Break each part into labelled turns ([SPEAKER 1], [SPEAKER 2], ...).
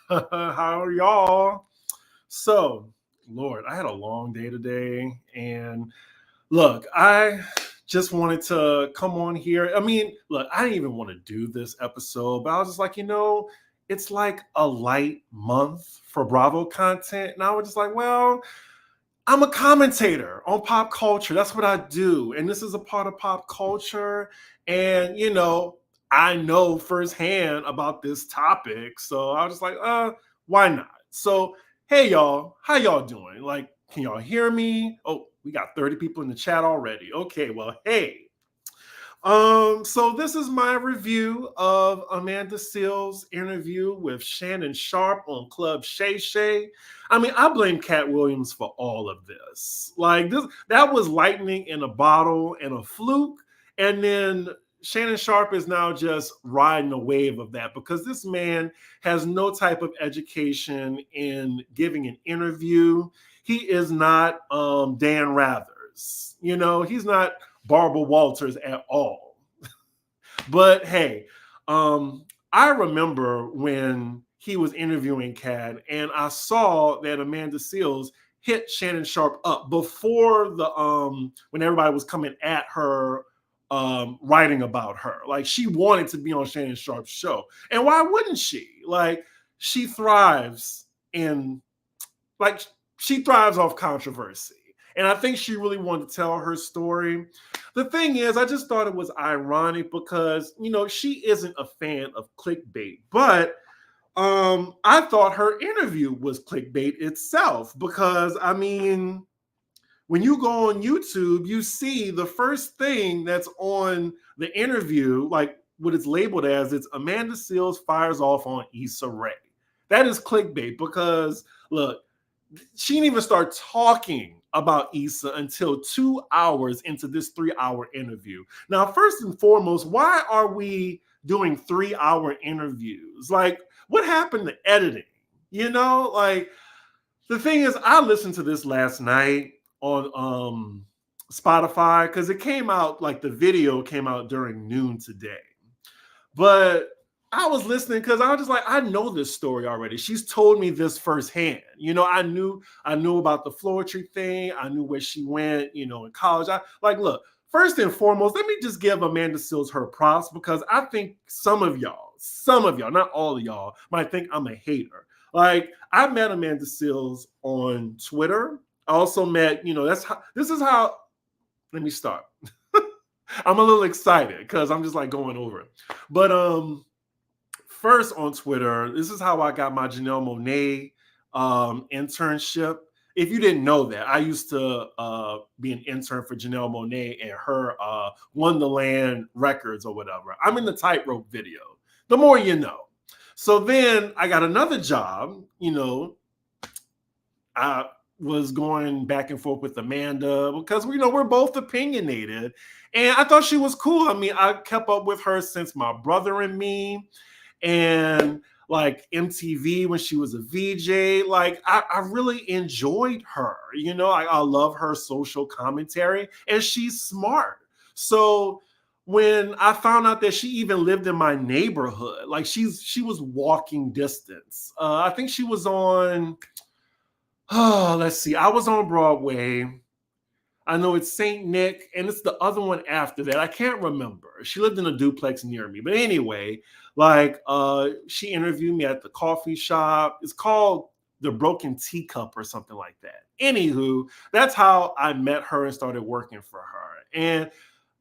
[SPEAKER 1] How are y'all? So, Lord, I had a long day today. And look, I just wanted to come on here. I mean, look, I didn't even want to do this episode, but I was just like, it's like a light month for Bravo content. And I was just like, well, I'm a commentator on pop culture. That's what I do. And this is a part of pop culture. And, I know firsthand about this topic. So I was just like, why not? So, hey, y'all, how y'all doing? Like, can y'all hear me? Oh, we got 30 people in the chat already. Okay, well, hey. So this is my review of Amanda Seales' interview with Shannon Sharpe on Club Shay. I mean, I blame Cat Williams for all of this. Like that was lightning in a bottle and a fluke. And then Shannon Sharpe is now just riding a wave of that because this man has no type of education in giving an interview. He is not Dan Rathers. He's not Barbara Walters at all. But hey, I remember when he was interviewing Kat, and I saw that Amanda Seales hit Shannon Sharpe up before when everybody was coming at her, writing about her. Like she wanted to be on Shannon Sharpe's show, and why wouldn't she? Like she thrives she thrives off controversy. And I think she really wanted to tell her story. The thing is, I just thought it was ironic because, she isn't a fan of clickbait. But I thought her interview was clickbait itself because, I mean, when you go on YouTube, you see the first thing that's on the interview, like what it's labeled as, it's Amanda Seales fires off on Issa Rae. That is clickbait because, look, she didn't even start talking about Issa until 2 hours into this 3-hour interview. Now, first and foremost, why are we doing 3-hour interviews? Like, what happened to editing? Like the thing is, I listened to this last night on Spotify because it came out, like the video came out during noon today. But I was listening because I was just like, I know this story already. She's told me this firsthand. I knew about the Floetry thing. I knew where she went, in college. Look, first and foremost, let me just give Amanda Seales her props because I think some of y'all, not all of y'all, might think I'm a hater. Like, I met Amanda Seales on Twitter. I also met, this is how, let me start. I'm a little excited because I'm just like going over it. But first on Twitter, this is how I got my Janelle Monáe internship. If you didn't know that, I used to be an intern for Janelle Monáe and her Won the Land Records or whatever. I'm in the tightrope video. The more you know. So then I got another job, I was going back and forth with Amanda because we're both opinionated. And I thought she was cool. I mean, I kept up with her since My Brother and Me and like MTV when she was a VJ. Like I really enjoyed her. I love her social commentary and she's smart. So when I found out that she even lived in my neighborhood, like she was walking distance. I think she was on, let's see, I was on Broadway. I know it's St. Nick, and it's the other one after that. I can't remember. She lived in a duplex near me. But anyway, she interviewed me at the coffee shop. It's called The Broken Teacup or something like that. Anywho, that's how I met her and started working for her. And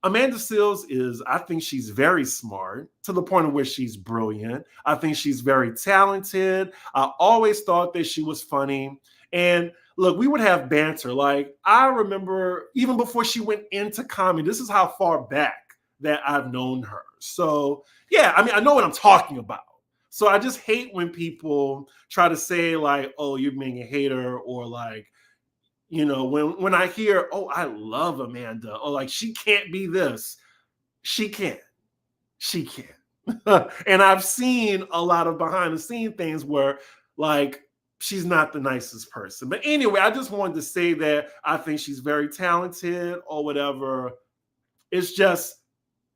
[SPEAKER 1] Amanda Seales I think she's very smart to the point of where she's brilliant. I think she's very talented. I always thought that she was funny. And look, we would have banter. Like, I remember even before she went into comedy, this is how far back that I've known her. So, yeah, I mean, I know what I'm talking about. So I just hate when people try to say, like, oh, you're being a hater, or like, when I hear, oh, I love Amanda, or like, she can't be this. She can. She can. And I've seen a lot of behind the scene things where, like, she's not the nicest person. But anyway, I just wanted to say that I think she's very talented or whatever. It's just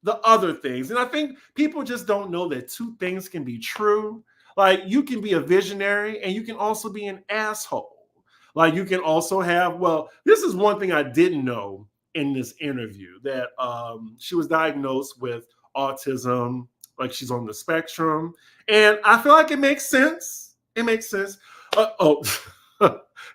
[SPEAKER 1] the other things. And I think people just don't know that two things can be true. Like, you can be a visionary and you can also be an asshole. Like, you can also have, well, this is one thing I didn't know in this interview, that she was diagnosed with autism, like she's on the spectrum. And I feel like it makes sense. It makes sense. Oh,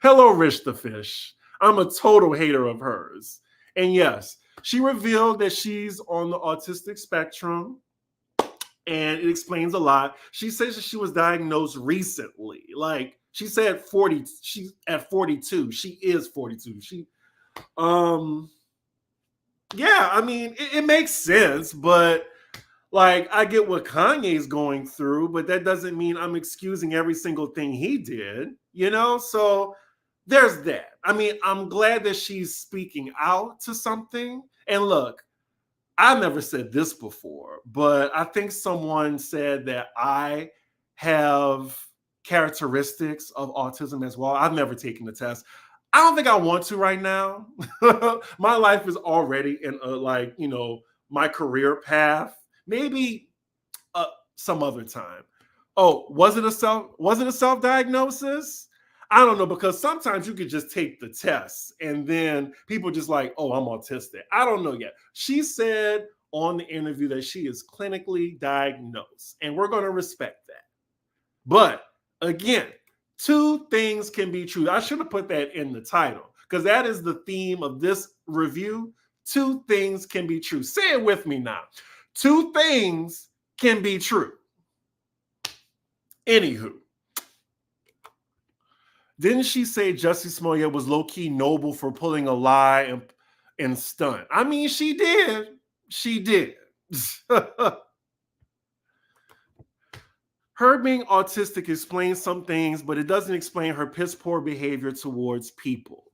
[SPEAKER 1] hello, Rich the Fish. I'm a total hater of hers. And yes, she revealed that she's on the autistic spectrum, and it explains a lot. She says that she was diagnosed recently. Like, she said 40, she's at 42. She is 42. Um, yeah, I mean, it makes sense, but like, I get what Kanye's going through, but that doesn't mean I'm excusing every single thing he did, you know? So there's that. I mean, I'm glad that she's speaking out to something. And look, I've never said this before, but I think someone said that I have characteristics of autism as well. I've never taken the test. I don't think I want to right now. My life is already in a, like, you know, my career path. Maybe some other time. Oh, was it a self diagnosis? I don't know, because sometimes you could just take the test and then people just like, oh, I'm autistic. I don't know yet. She said on the interview that she is clinically diagnosed, and we're going to respect that. But again, two things can be true. I should have put that in the title, because that is the theme of this review. Two things can be true. Say it with me now. Two things can be true. Anywho, didn't she say Jussie Smollett was low-key noble for pulling a lie and stunt? I mean, she did. She did. Her being autistic explains some things, but it doesn't explain her piss poor behavior towards people.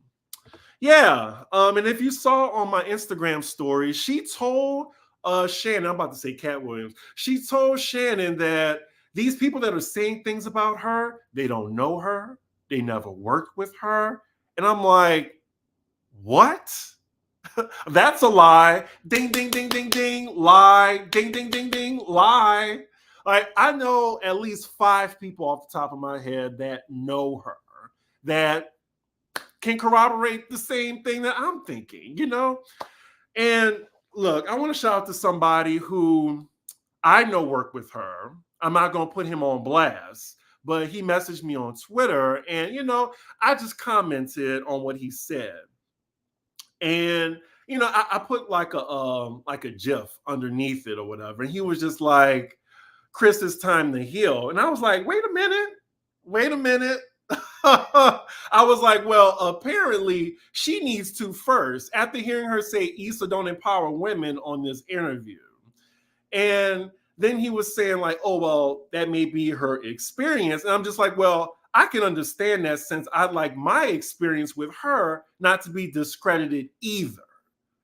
[SPEAKER 1] Yeah, and if you saw on my Instagram story, she told Shannon, I'm about to say Cat Williams, she told Shannon that these people that are saying things about her, they don't know her, they never worked with her. And I'm like, what? That's a lie. Ding, ding, ding, ding, ding, lie. Ding, ding, ding, ding, lie. Like, I know at least 5 people off the top of my head that know her, that can corroborate the same thing that I'm thinking, you know? And look, I want to shout out to somebody who I know worked with her. I'm not going to put him on blast, but he messaged me on Twitter, and, you know, I just commented on what he said. And, you know, I put like a GIF underneath it or whatever. And he was just like, Chris, it's time to heal. And I was like, wait a minute. I was like, well, apparently she needs to first, after hearing her say Issa don't empower women on this interview. And then he was saying like, oh, well, that may be her experience. And I'm just like, well, I can understand that, since I'd like my experience with her not to be discredited either.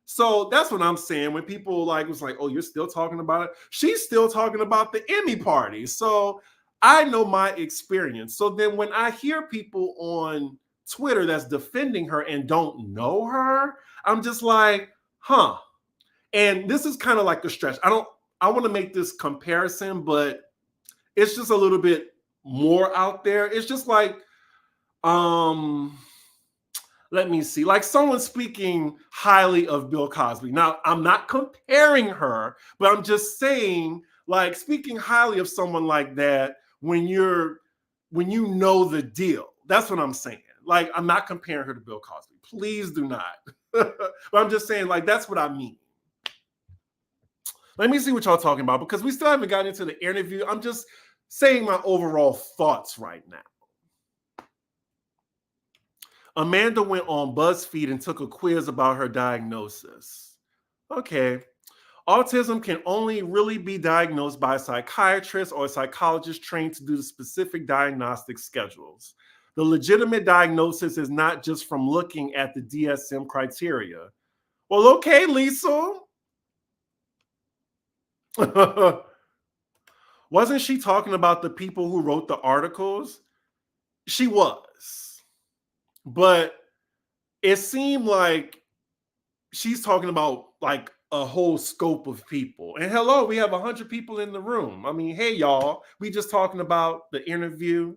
[SPEAKER 1] So that's what I'm saying. When people like was like, oh, you're still talking about it. She's still talking about the Emmy party. So I know my experience. So then when I hear people on Twitter that's defending her and don't know her, I'm just like, huh. And this is kind of like a stretch. I want to make this comparison, but it's just a little bit more out there. It's just like, let me see, like someone speaking highly of Bill Cosby. Now, I'm not comparing her, but I'm just saying, like, speaking highly of someone like that when you know the deal. That's what I'm saying. Like, I'm not comparing her to Bill Cosby. Please do not. But I'm just saying, like, that's what I mean. Let me see what y'all talking about, because we still haven't gotten into the interview. I'm just saying my overall thoughts right now. Amanda went on BuzzFeed and took a quiz about her diagnosis. Okay. Autism can only really be diagnosed by a psychiatrist or a psychologist trained to do the specific diagnostic schedules. The legitimate diagnosis is not just from looking at the DSM criteria. Well, okay, Lisa. Wasn't she talking about the people who wrote the articles? She was. But it seemed like she's talking about like a whole scope of people. And hello, we have 100 people in the room. I mean, hey, y'all, we just talking about the interview.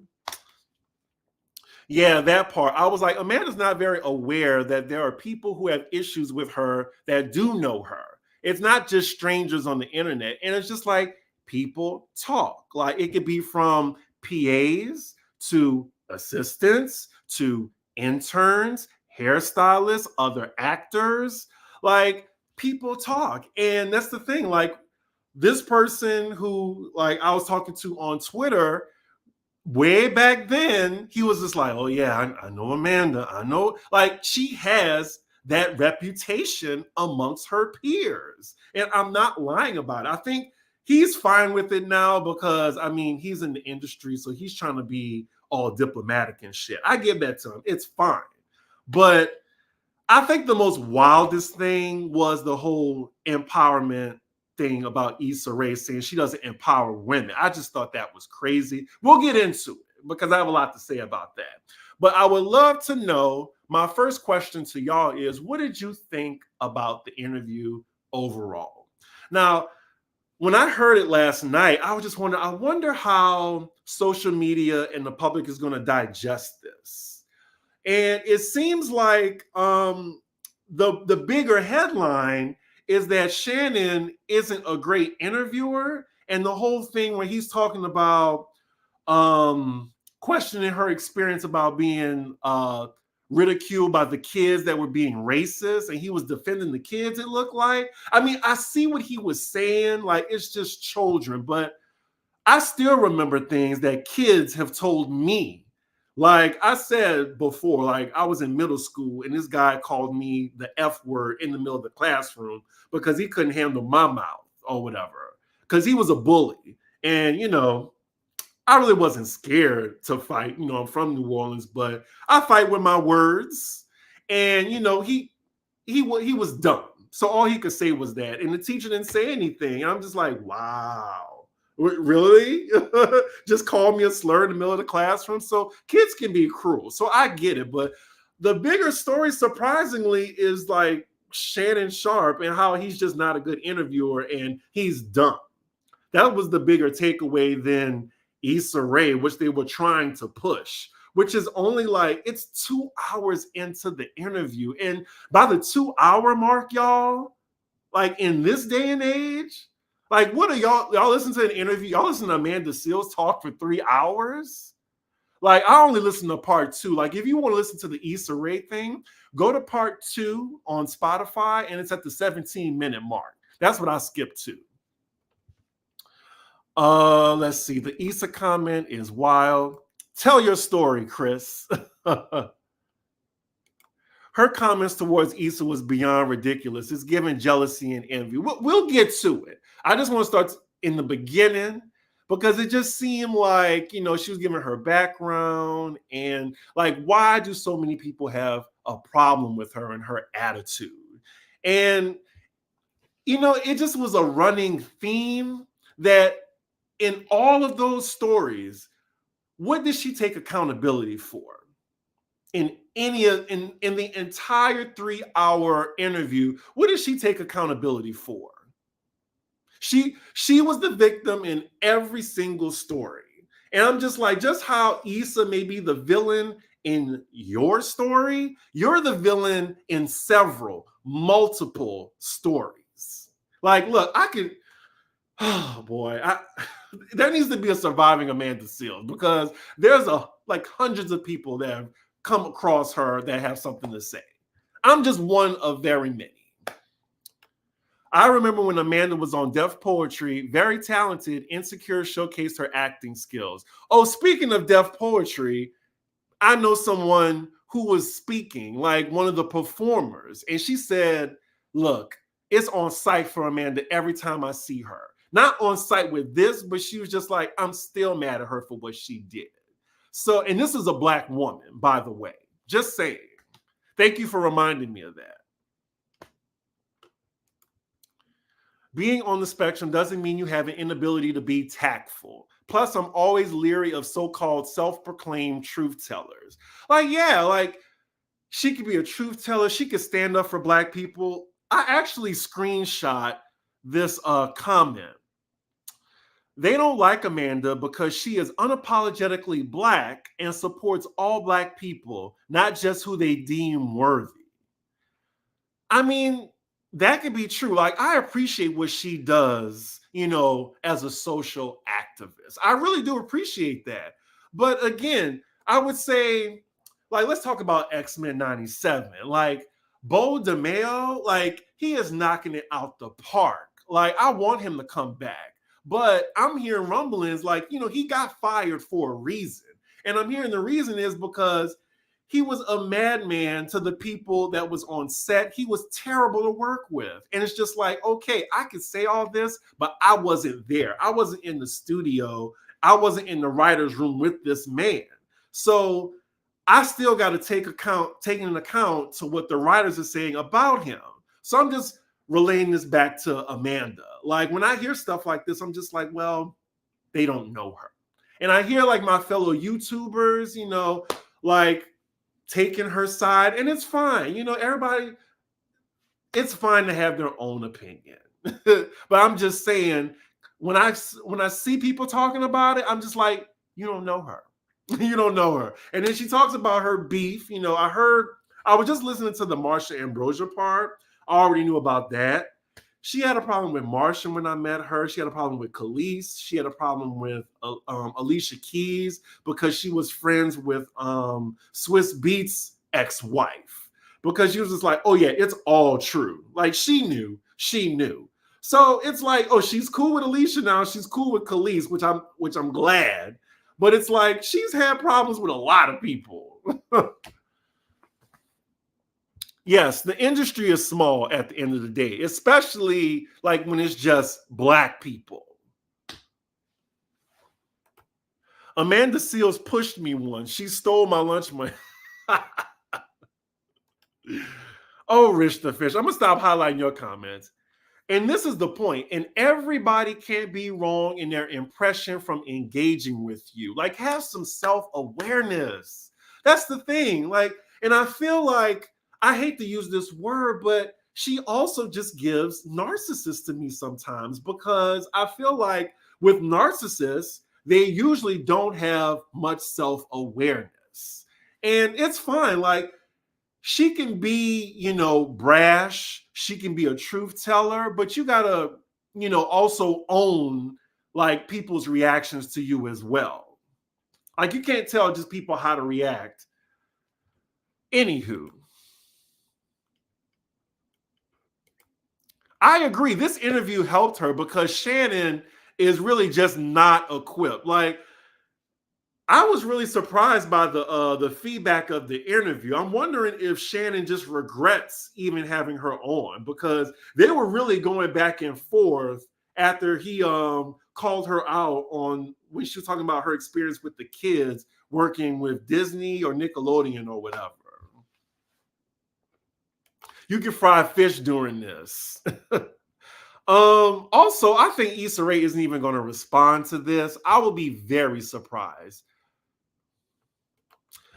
[SPEAKER 1] Yeah, that part. I was like, Amanda's not very aware that there are people who have issues with her that do know her. It's not just strangers on the internet. And it's just like people talk. Like it could be from PAs to assistants to interns, hairstylists, other actors. Like people talk. And that's the thing. Like this person who like I was talking to on Twitter, way back then, he was just like, oh yeah, I know Amanda. I know, like she has that reputation amongst her peers. And I'm not lying about it. I think he's fine with it now because I mean he's in the industry, so he's trying to be all diplomatic and shit. I give that to him. It's fine. But I think the most wildest thing was the whole empowerment thing about Issa Rae saying she doesn't empower women. I just thought that was crazy. We'll get into it because I have a lot to say about that. But I would love to know, my first question to y'all is, what did you think about the interview overall? Now, when I heard it last night, I was just wondering, I wonder how social media and the public is going to digest this. And it seems like the bigger headline is that Shannon isn't a great interviewer, and the whole thing where he's talking about questioning her experience about being ridiculed by the kids that were being racist, and he was defending the kids. It looked like. I mean, I see what he was saying, like it's just children, but I still remember things that kids have told me. Like I said before, like I was in middle school and this guy called me the F word in the middle of the classroom because he couldn't handle my mouth or whatever. Because he was a bully. And, you know, I really wasn't scared to fight. You know, I'm from New Orleans, but I fight with my words. And, you know, he was dumb. So all he could say was that. And the teacher didn't say anything. And I'm just like, wow. Really? Just call me a slur in the middle of the classroom. So kids can be cruel. So I get it. But the bigger story, surprisingly, is like Shannon Sharpe and how he's just not a good interviewer and he's dumb. That was the bigger takeaway than Issa Rae, which they were trying to push, which is only like it's 2 hours into the interview. And by the 2 hour mark, y'all, like in this day and age, like, what are y'all listen to an interview? Y'all listen to Amanda Seales talk for 3 hours? Like, I only listen to part 2. Like, if you want to listen to the Issa Rae thing, go to part 2 on Spotify, and it's at the 17-minute mark. That's what I skipped to. Let's see. The Issa comment is wild. Tell your story, Chris. Her comments towards Issa was beyond ridiculous. It's giving jealousy and envy. We'll get to it. I just want to start in the beginning because it just seemed like, you know, she was giving her background and like, why do so many people have a problem with her and her attitude? And, you know, it just was a running theme that in all of those stories, what did she take accountability for? In the entire 3 hour interview, what did she take accountability for? She was the victim in every single story. And I'm just like, just how Issa may be the villain in your story, you're the villain in multiple stories. Like, look, I could, oh boy, there needs to be a surviving Amanda Seales because there's like hundreds of people that have come across her that have something to say. I'm just one of very many. I remember when Amanda was on Def Poetry, very talented, Insecure showcased her acting skills. Oh, speaking of Def Poetry, I know someone who was speaking, like one of the performers, and she said, look, it's on site for Amanda every time I see her. Not on site with this, but she was just like, I'm still mad at her for what she did. So, and this is a Black woman, by the way. Just saying. Thank you for reminding me of that. Being on the spectrum doesn't mean you have an inability to be tactful. Plus, I'm always leery of so-called self-proclaimed truth tellers. Like, yeah, like she could be a truth teller. She could stand up for Black people. I actually screenshot this comment. They don't like Amanda because she is unapologetically Black and supports all Black people, not just who they deem worthy. I mean, that could be true. Like, I appreciate what she does, as a social activist. I really do appreciate that. But again, I would say, like, let's talk about X-Men 97. Like, Bo DeMeo, like, he is knocking it out the park. Like, I want him to come back. But I'm hearing rumblings like, he got fired for a reason. And I'm hearing the reason is because he was a madman to the people that was on set. He was terrible to work with. And it's just like, okay, I could say all this, but I wasn't there. I wasn't in the studio. I wasn't in the writer's room with this man. So I still got to take into account to what the writers are saying about him. So I'm just relaying this back to Amanda. Like, when I hear stuff like this, I'm just like, well, they don't know her. And I hear like my fellow YouTubers, like, taking her side, and it's fine. Everybody, it's fine to have their own opinion. But I'm just saying, when I see people talking about it, I'm just like, you don't know her. You don't know her. And then she talks about her beef. I was just listening to the Marsha Ambrosia part. I already knew about that. She had a problem with Marsha when I met her. She had a problem with Khalees. She had a problem with Alicia Keys because she was friends with Swiss Beats' ex-wife. Because she was just like, oh yeah, it's all true. Like, she knew. So it's like, oh, she's cool with Alicia now. She's cool with Khalees, which I'm glad. But it's like, she's had problems with a lot of people. Yes, the industry is small at the end of the day, especially like when it's just Black people. Amanda Seals pushed me once. She stole my lunch money. Oh, Rich the Fish. I'm going to stop highlighting your comments. And this is the point. And everybody can't be wrong in their impression from engaging with you. Like, have some self-awareness. That's the thing. Like, and I feel like, I hate to use this word, but she also just gives narcissists to me sometimes, because I feel like with narcissists, they usually don't have much self-awareness. And it's fine. Like, she can be, brash. She can be a truth teller, but you gotta, also own like people's reactions to you as well. Like, you can't tell just people how to react. Anywho, I agree. This interview helped her because Shannon is really just not equipped. Like, I was really surprised by the feedback of the interview. I'm wondering if Shannon just regrets even having her on, because they were really going back and forth after he called her out on when she was talking about her experience with the kids working with Disney or Nickelodeon or whatever. You can fry fish during this. Also, I think Issa Rae isn't even going to respond to this. I will be very surprised.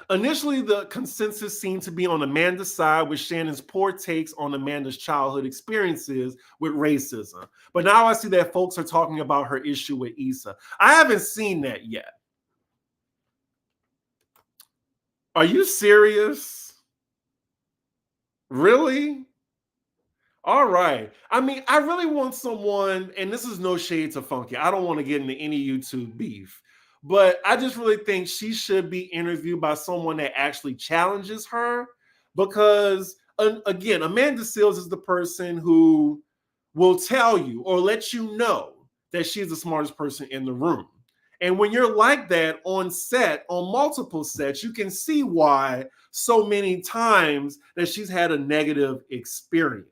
[SPEAKER 1] Initially, the consensus seemed to be on Amanda's side, with Shannon's poor takes on Amanda's childhood experiences with racism. But now I see that folks are talking about her issue with Issa. I haven't seen that yet. Are you serious? Really? All right. I mean, I really want someone, and this is no shade to Funky. I don't want to get into any YouTube beef, but I just really think she should be interviewed by someone that actually challenges her, because, again, Amanda Seals is the person who will tell you or let you know that she's the smartest person in the room. And when you're like that on set, on multiple sets, you can see why so many times that she's had a negative experience.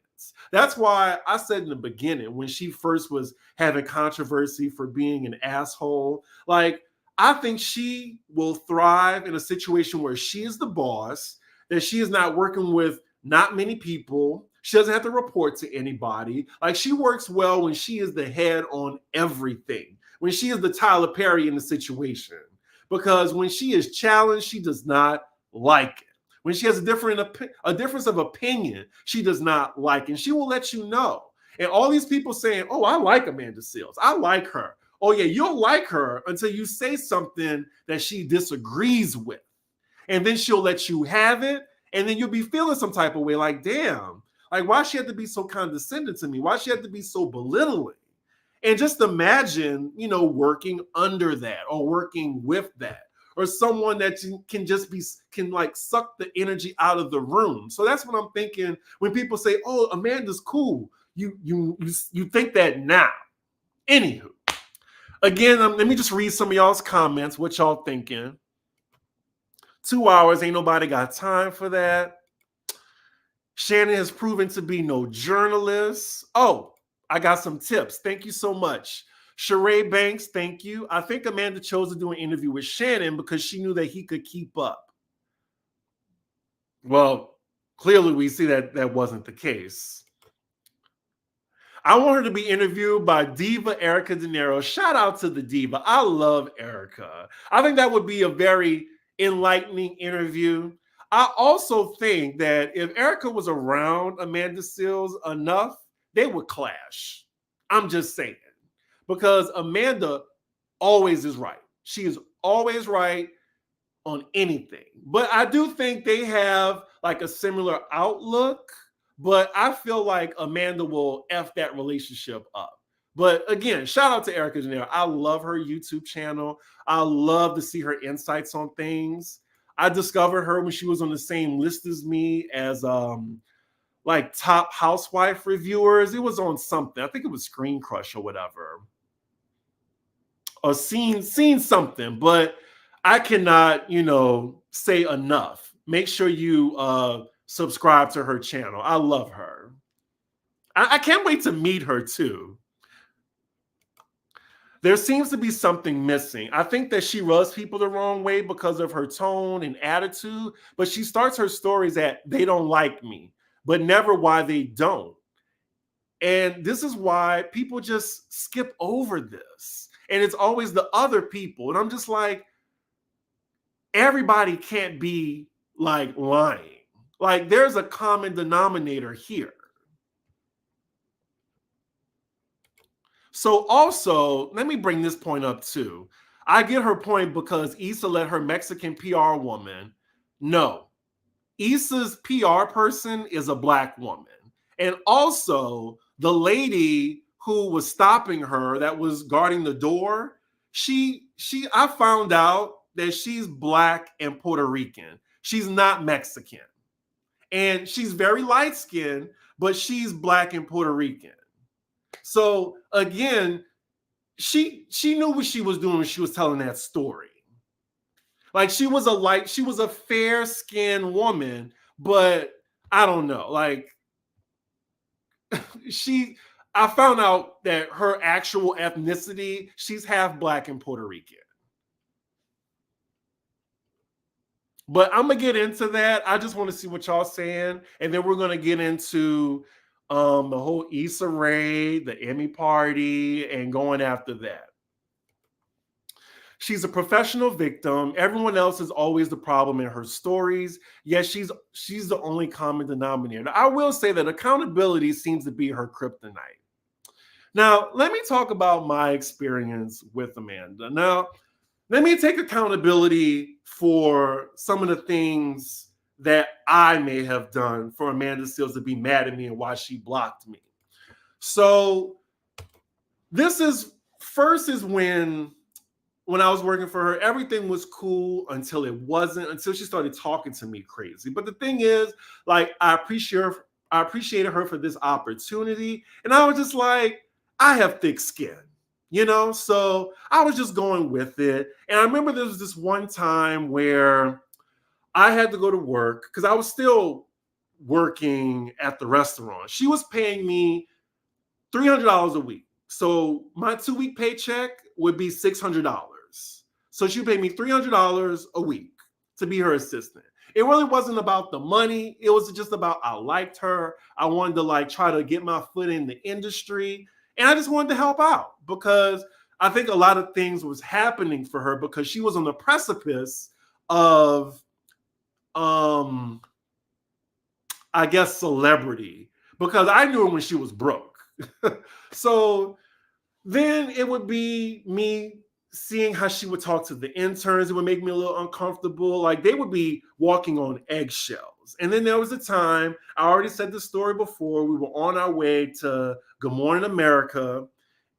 [SPEAKER 1] That's why I said in the beginning, when she first was having controversy for being an asshole, like, I think she will thrive in a situation where she is the boss, that she is not working with not many people. She doesn't have to report to anybody. Like, she works well when she is the head on everything, when she is the Tyler Perry in the situation. Because when she is challenged, she does not like it. When she has a difference of opinion, she does not like, and she will let you know. And all these people saying, "Oh, I like Amanda Seales. I like her." Oh yeah, you'll like her until you say something that she disagrees with, and then she'll let you have it, and then you'll be feeling some type of way, like, damn, like why she had to be so condescending to me? Why she had to be so belittling? And just imagine, working under that or working with that, or someone that can just can like suck the energy out of the room. So that's what I'm thinking when people say, "Oh, Amanda's cool." You think that now. Anywho, again, let me just read some of y'all's comments. What y'all thinking? 2 hours, ain't nobody got time for that. Shannon has proven to be no journalist. Oh, I got some tips. Thank you so much. Sheree Banks, thank you. I think Amanda chose to do an interview with Shannon because she knew that he could keep up. Well, clearly we see that that wasn't the case. I want her to be interviewed by Diva Erica De Niro. Shout out to the Diva. I love Erica. I think that would be a very enlightening interview. I also think that if Erica was around Amanda Seales enough, they would clash. I'm just saying. Because Amanda always is right. She is always right on anything. But I do think they have like a similar outlook. But I feel like Amanda will F that relationship up. But again, shout out to Erica De Niro. I love her YouTube channel. I love to see her insights on things. I discovered her when she was on the same list as me as like top housewife reviewers. It was on something. I think it was Screen Crush or whatever. Or seen something, but I cannot, say enough. Make sure you subscribe to her channel. I love her. I can't wait to meet her too. There seems to be something missing. I think that she rubs people the wrong way because of her tone and attitude, but she starts her stories at "they don't like me," but never why they don't. And this is why people just skip over this. And it's always the other people. And I'm just like, everybody can't be like lying. Like there's a common denominator here. So also, let me bring this point up too. I get her point because Issa let her Mexican PR woman know. Issa's PR person is a Black woman. And also, the lady who was stopping her, that was guarding the door, I found out that she's Black and Puerto Rican. She's not Mexican. And she's very light-skinned, but she's Black and Puerto Rican. So again, she knew what she was doing when she was telling that story. Like she was a fair-skinned woman, but I don't know, like I found out that her actual ethnicity, she's half Black and Puerto Rican. But I'm gonna get into that. I just want to see what y'all saying, and then we're gonna get into the whole Issa Rae, the Emmy party, and going after that. She's a professional victim. Everyone else is always the problem in her stories. Yes, she's the only common denominator. I will say that accountability seems to be her kryptonite. Now, let me talk about my experience with Amanda. Now, let me take accountability for some of the things that I may have done for Amanda Seales to be mad at me and why she blocked me. So this is when I was working for her, everything was cool until it wasn't, until she started talking to me crazy. But the thing is, like, I appreciated her for this opportunity. And I was just like, I have thick skin, So I was just going with it. And I remember there was this one time where I had to go to work because I was still working at the restaurant. She was paying me $300 a week. So my 2-week paycheck would be $600. So she paid me $300 a week to be her assistant. It really wasn't about the money. It was just about I liked her. I wanted to like try to get my foot in the industry. And I just wanted to help out because I think a lot of things was happening for her because she was on the precipice of um, I guess, celebrity because I knew her when she was broke. So then it would be me seeing how she would talk to the interns. It would make me a little uncomfortable. Like they would be walking on eggshells. And then there was a time, I already said the story before, we were on our way to Good Morning America.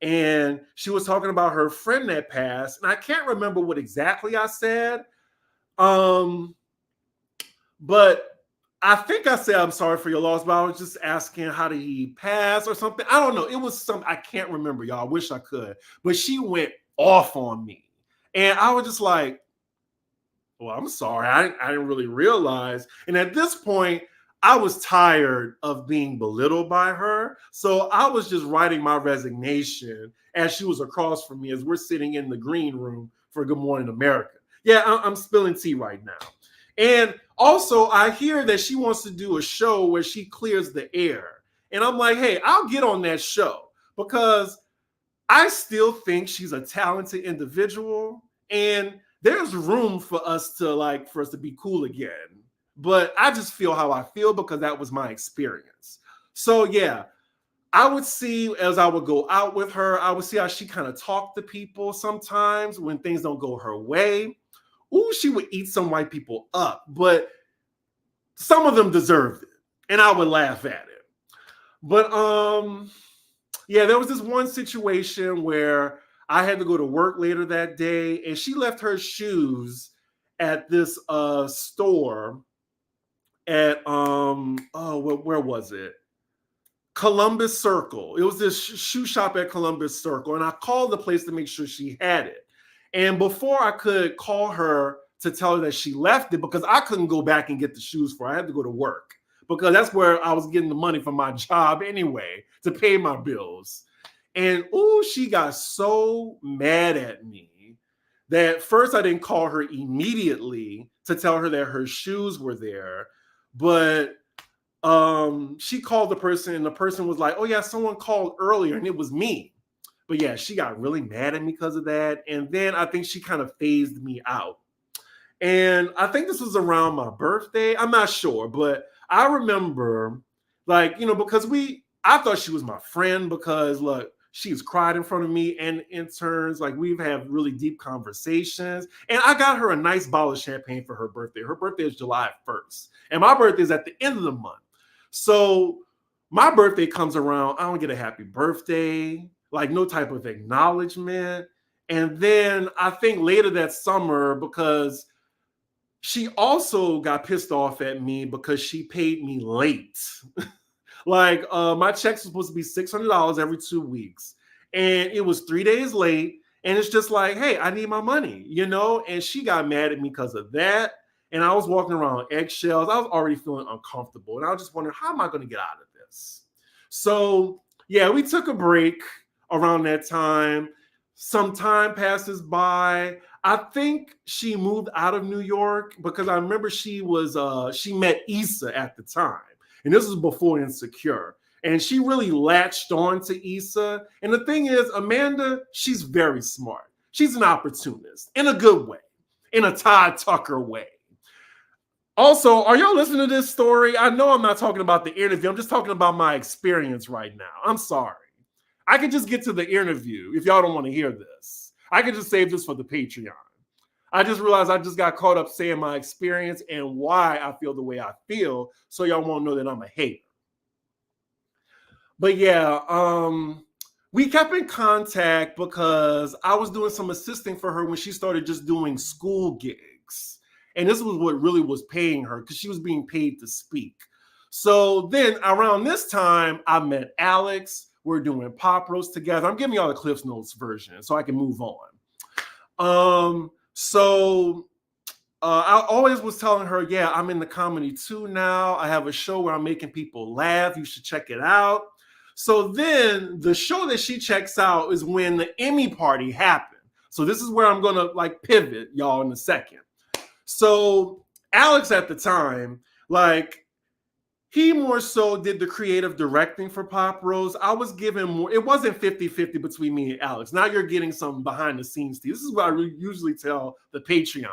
[SPEAKER 1] And she was talking about her friend that passed. And I can't remember what exactly I said. But I think I said, I'm sorry for your loss, but I was just asking how did he pass or something. I don't know. It was something I can't remember, y'all. I wish I could. But she went off on me. And I was just like, well, I'm sorry. I didn't really realize. And at this point, I was tired of being belittled by her. So I was just writing my resignation as she was across from me as we're sitting in the green room for Good Morning America. Yeah, I'm spilling tea right now. And also, I hear that she wants to do a show where she clears the air. And I'm like, hey, I'll get on that show because I still think she's a talented individual. And there's room for us to be cool again. But I just feel how I feel because that was my experience. So yeah, I would see as I would go out with her, I would see how she kind of talked to people sometimes when things don't go her way. Ooh, she would eat some white people up, but some of them deserved it. And I would laugh at it. But yeah, there was this one situation where I had to go to work later that day, and she left her shoes at this store at where was it? Columbus Circle. It was this shoe shop at Columbus Circle, and I called the place to make sure she had it. And before I could call her to tell her that she left it, because I couldn't go back and get the shoes for her, I had to go to work because that's where I was getting the money from my job anyway to pay my bills. And ooh, she got so mad at me that first I didn't call her immediately to tell her that her shoes were there, but she called the person and the person was like, oh yeah, someone called earlier and it was me. But yeah, she got really mad at me because of that. And then I think she kind of phased me out. And I think this was around my birthday. I'm not sure, but I remember because I thought she was my friend because look, she's cried in front of me and interns. Like we've had really deep conversations. And I got her a nice bottle of champagne for her birthday. Her birthday is July 1st. And my birthday is at the end of the month. So my birthday comes around, I don't get a happy birthday, like no type of acknowledgement. And then I think later that summer, because she also got pissed off at me because she paid me late. Like my checks were supposed to be $600 every 2 weeks. And it was 3 days late. And it's just like, hey, I need my money, And she got mad at me because of that. And I was walking around eggshells. I was already feeling uncomfortable. And I was just wondering, how am I going to get out of this? So, yeah, we took a break around that time. Some time passes by. I think she moved out of New York because I remember she met Issa at the time. And this was before Insecure. And she really latched on to Issa. And the thing is, Amanda, she's very smart. She's an opportunist in a good way, in a Todd Tucker way. Also, are y'all listening to this story? I know I'm not talking about the interview. I'm just talking about my experience right now. I'm sorry. I could just get to the interview if y'all don't want to hear this. I could just save this for the Patreon. I just realized I just got caught up saying my experience and why I feel the way I feel, so y'all won't know that I'm a hater. But yeah, we kept in contact because I was doing some assisting for her when she started just doing school gigs. And this was what really was paying her because she was being paid to speak. So then around this time, I met Alex. We're doing Pop Roast together. I'm giving y'all the Cliff's Notes version so I can move on. I always was telling her, yeah, I'm in the comedy too now. I have a show where I'm making people laugh. You should check it out. So then the show that she checks out is when the Emmy party happened. So this is where I'm going to pivot y'all in a second. So Alex at the time, he more so did the creative directing for Pop Roast. I was giving more. It wasn't 50-50 between me and Alex. Now you're getting some behind the scenes. This is what I usually tell the Patreon.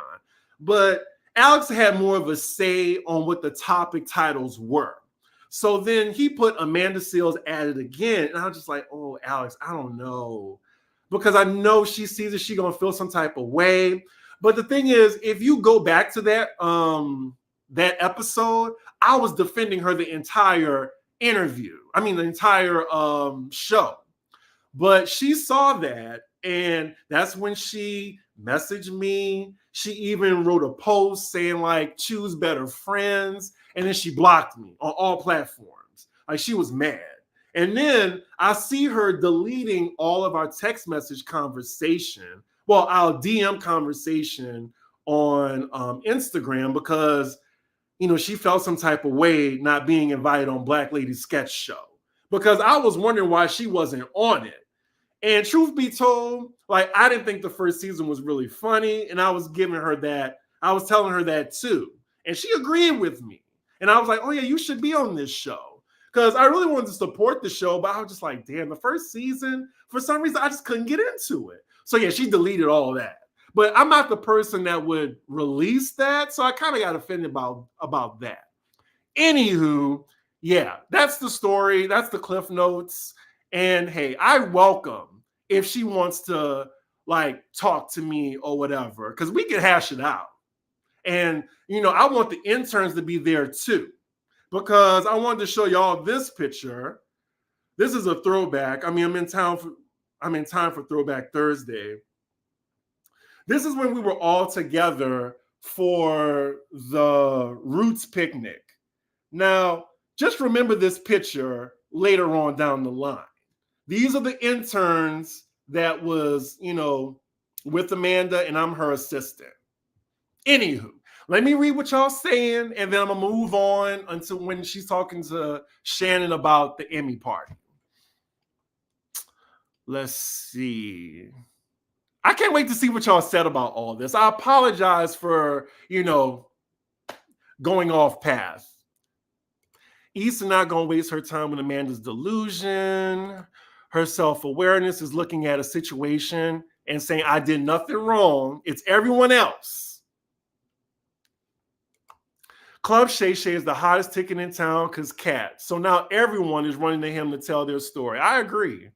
[SPEAKER 1] But Alex had more of a say on what the topic titles were. So then he put Amanda Seales at it again. And I was just like, oh, Alex, I don't know. Because I know she sees it, she's gonna feel some type of way. But the thing is, if you go back to that episode, I was defending her the entire interview. I mean, the entire show. But she saw that, and that's when she messaged me. She even wrote a post saying, like, choose better friends. And then she blocked me on all platforms. Like, she was mad. And then I see her deleting all of our text message conversation. Well, our DM conversation on Instagram because, you know, she felt some type of way not being invited on Black Lady Sketch Show. Because I was wondering why she wasn't on it. And truth be told, like, I didn't think the first season was really funny. And I was giving her that. I was telling her that too. And she agreed with me. And I was like, oh yeah, you should be on this show. Because I really wanted to support the show, but I was just like, damn, the first season, for some reason, I just couldn't get into it. So yeah, she deleted all that. But I'm not the person that would release that. So I kind of got offended about that. Anywho, yeah, that's the story. That's the Cliff Notes. And hey, I welcome if she wants to like talk to me or whatever, because we can hash it out. And, you know, I want the interns to be there too, because I wanted to show y'all this picture. This is a throwback. I mean, I'm in time for Throwback Thursday. This is when we were all together for the Roots picnic. Now, just remember this picture later on down the line. These are the interns that was, you know, with Amanda, and I'm her assistant. Anywho, let me read what y'all saying, and then I'm gonna move on until when she's talking to Shannon about the Emmy party. Let's see. I can't wait to see what y'all said about all this. I apologize for, you know, going off path. Issa not gonna waste her time with Amanda's delusion. Her self-awareness is looking at a situation and saying, I did nothing wrong. It's everyone else. Club Shay Shay is the hottest ticket in town because Cat. So now everyone is running to him to tell their story. I agree.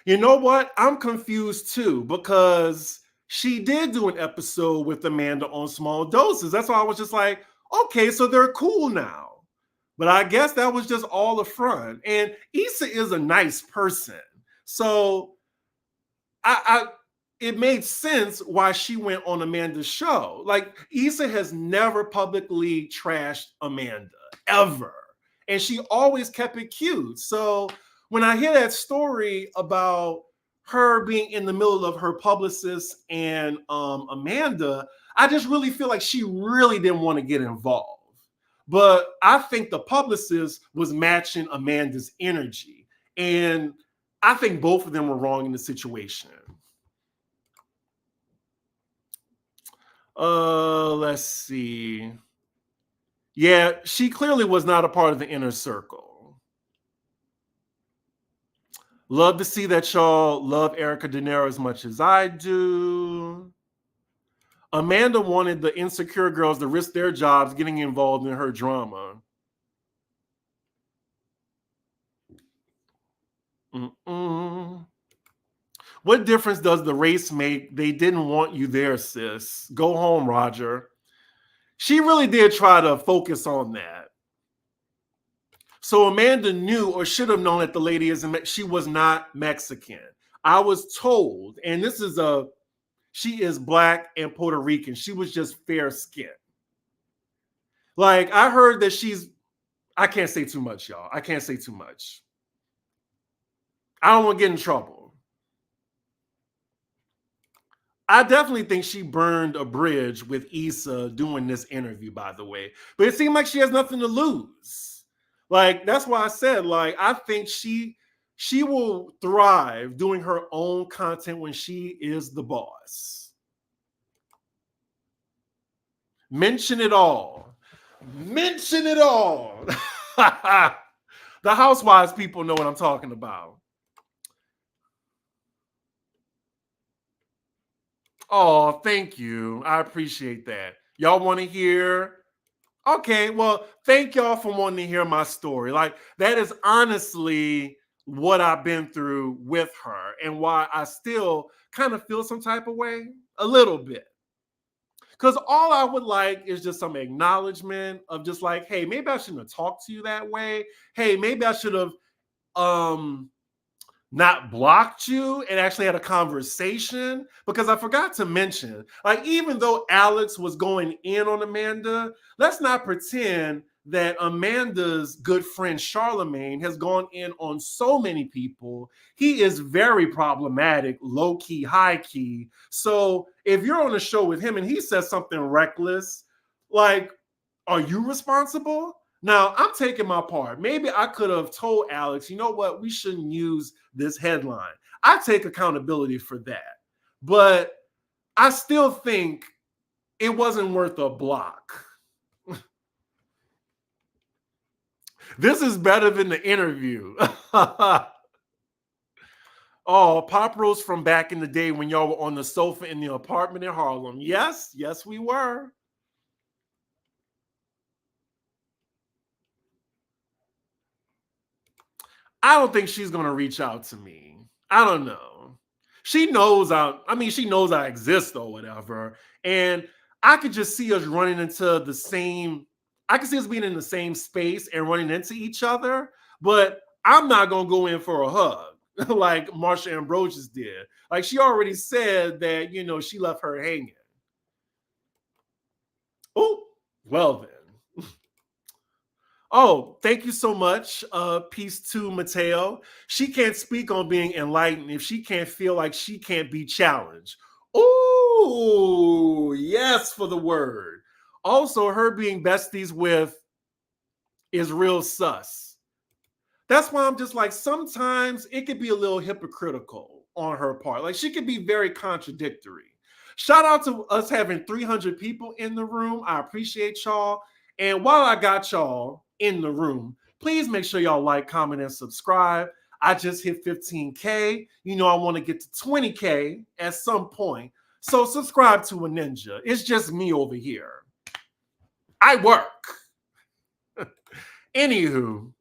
[SPEAKER 1] You know what? I'm confused too, because she did do an episode with Amanda on Small Doses. That's why I was just like, okay, so they're cool now. But I guess that was just all a front. And Issa is a nice person. So it made sense why she went on Amanda's show. Like, Issa has never publicly trashed Amanda, ever. And she always kept it cute. So when I hear that story about her being in the middle of her publicist and Amanda, I just really feel like she really didn't want to get involved. But I think the publicist was matching Amanda's energy. And I think both of them were wrong in the situation. Let's see. Yeah, she clearly was not a part of the inner circle. Love to see that y'all love Erica De Niro as much as I do. Amanda wanted the insecure girls to risk their jobs getting involved in her drama. What difference does the race make? They didn't want you there, sis. Go home, Roger. She really did try to focus on that. So Amanda knew or should have known that the lady she was not Mexican. I was told, and she is Black and Puerto Rican. She was just fair skinned. Like, I heard that I can't say too much, y'all. I can't say too much. I don't want to get in trouble. I definitely think she burned a bridge with Issa doing this interview, by the way. But it seemed like she has nothing to lose. Like, that's why I said, like, I think she will thrive doing her own content when she is the boss. Mention it all. Mention it all. The Housewives people know what I'm talking about. Oh, thank you. I appreciate that. Y'all want to hear? Okay, well, thank y'all for wanting to hear my story. Like, that is honestly what I've been through with her and why I still kind of feel some type of way a little bit. Because all I would like is just some acknowledgement of just like, hey, maybe I shouldn't have talked to you that way. Hey, maybe I should have um not blocked you and actually had a conversation, because I forgot to mention, like, even though Alex was going in on Amanda, let's not pretend that Amanda's good friend Charlemagne has gone in on so many people. He is very problematic, low key, high key. So if you're on a show with him and he says something reckless, like, are you responsible? Now, I'm taking my part. Maybe I could have told Alex, you know what, we shouldn't use this headline. I take accountability for that. But I still think it wasn't worth a block. This is better than the interview. Oh, Pop Rose from back in the day when y'all were on the sofa in the apartment in Harlem. Yes, yes, we were. I don't think she's gonna reach out to me. I don't know. She knows she knows I exist or whatever. And I could just see us running into the same, I could see us being in the same space and running into each other, but I'm not gonna go in for a hug like Marsha Ambrosius did. Like, she already said that, she left her hanging. Oh, well then. Oh, thank you so much. Peace to Mateo. She can't speak on being enlightened if she can't feel like she can't be challenged. Oh, yes, for the word. Also, her being besties with is real sus. That's why I'm just like, sometimes it could be a little hypocritical on her part. Like, she could be very contradictory. Shout out to us having 300 people in the room. I appreciate y'all. And while I got y'all in the room, please make sure y'all like, comment, and subscribe. I just hit 15K. I want to get to 20K at some point. So subscribe to a ninja. It's just me over here. I work. Anywho,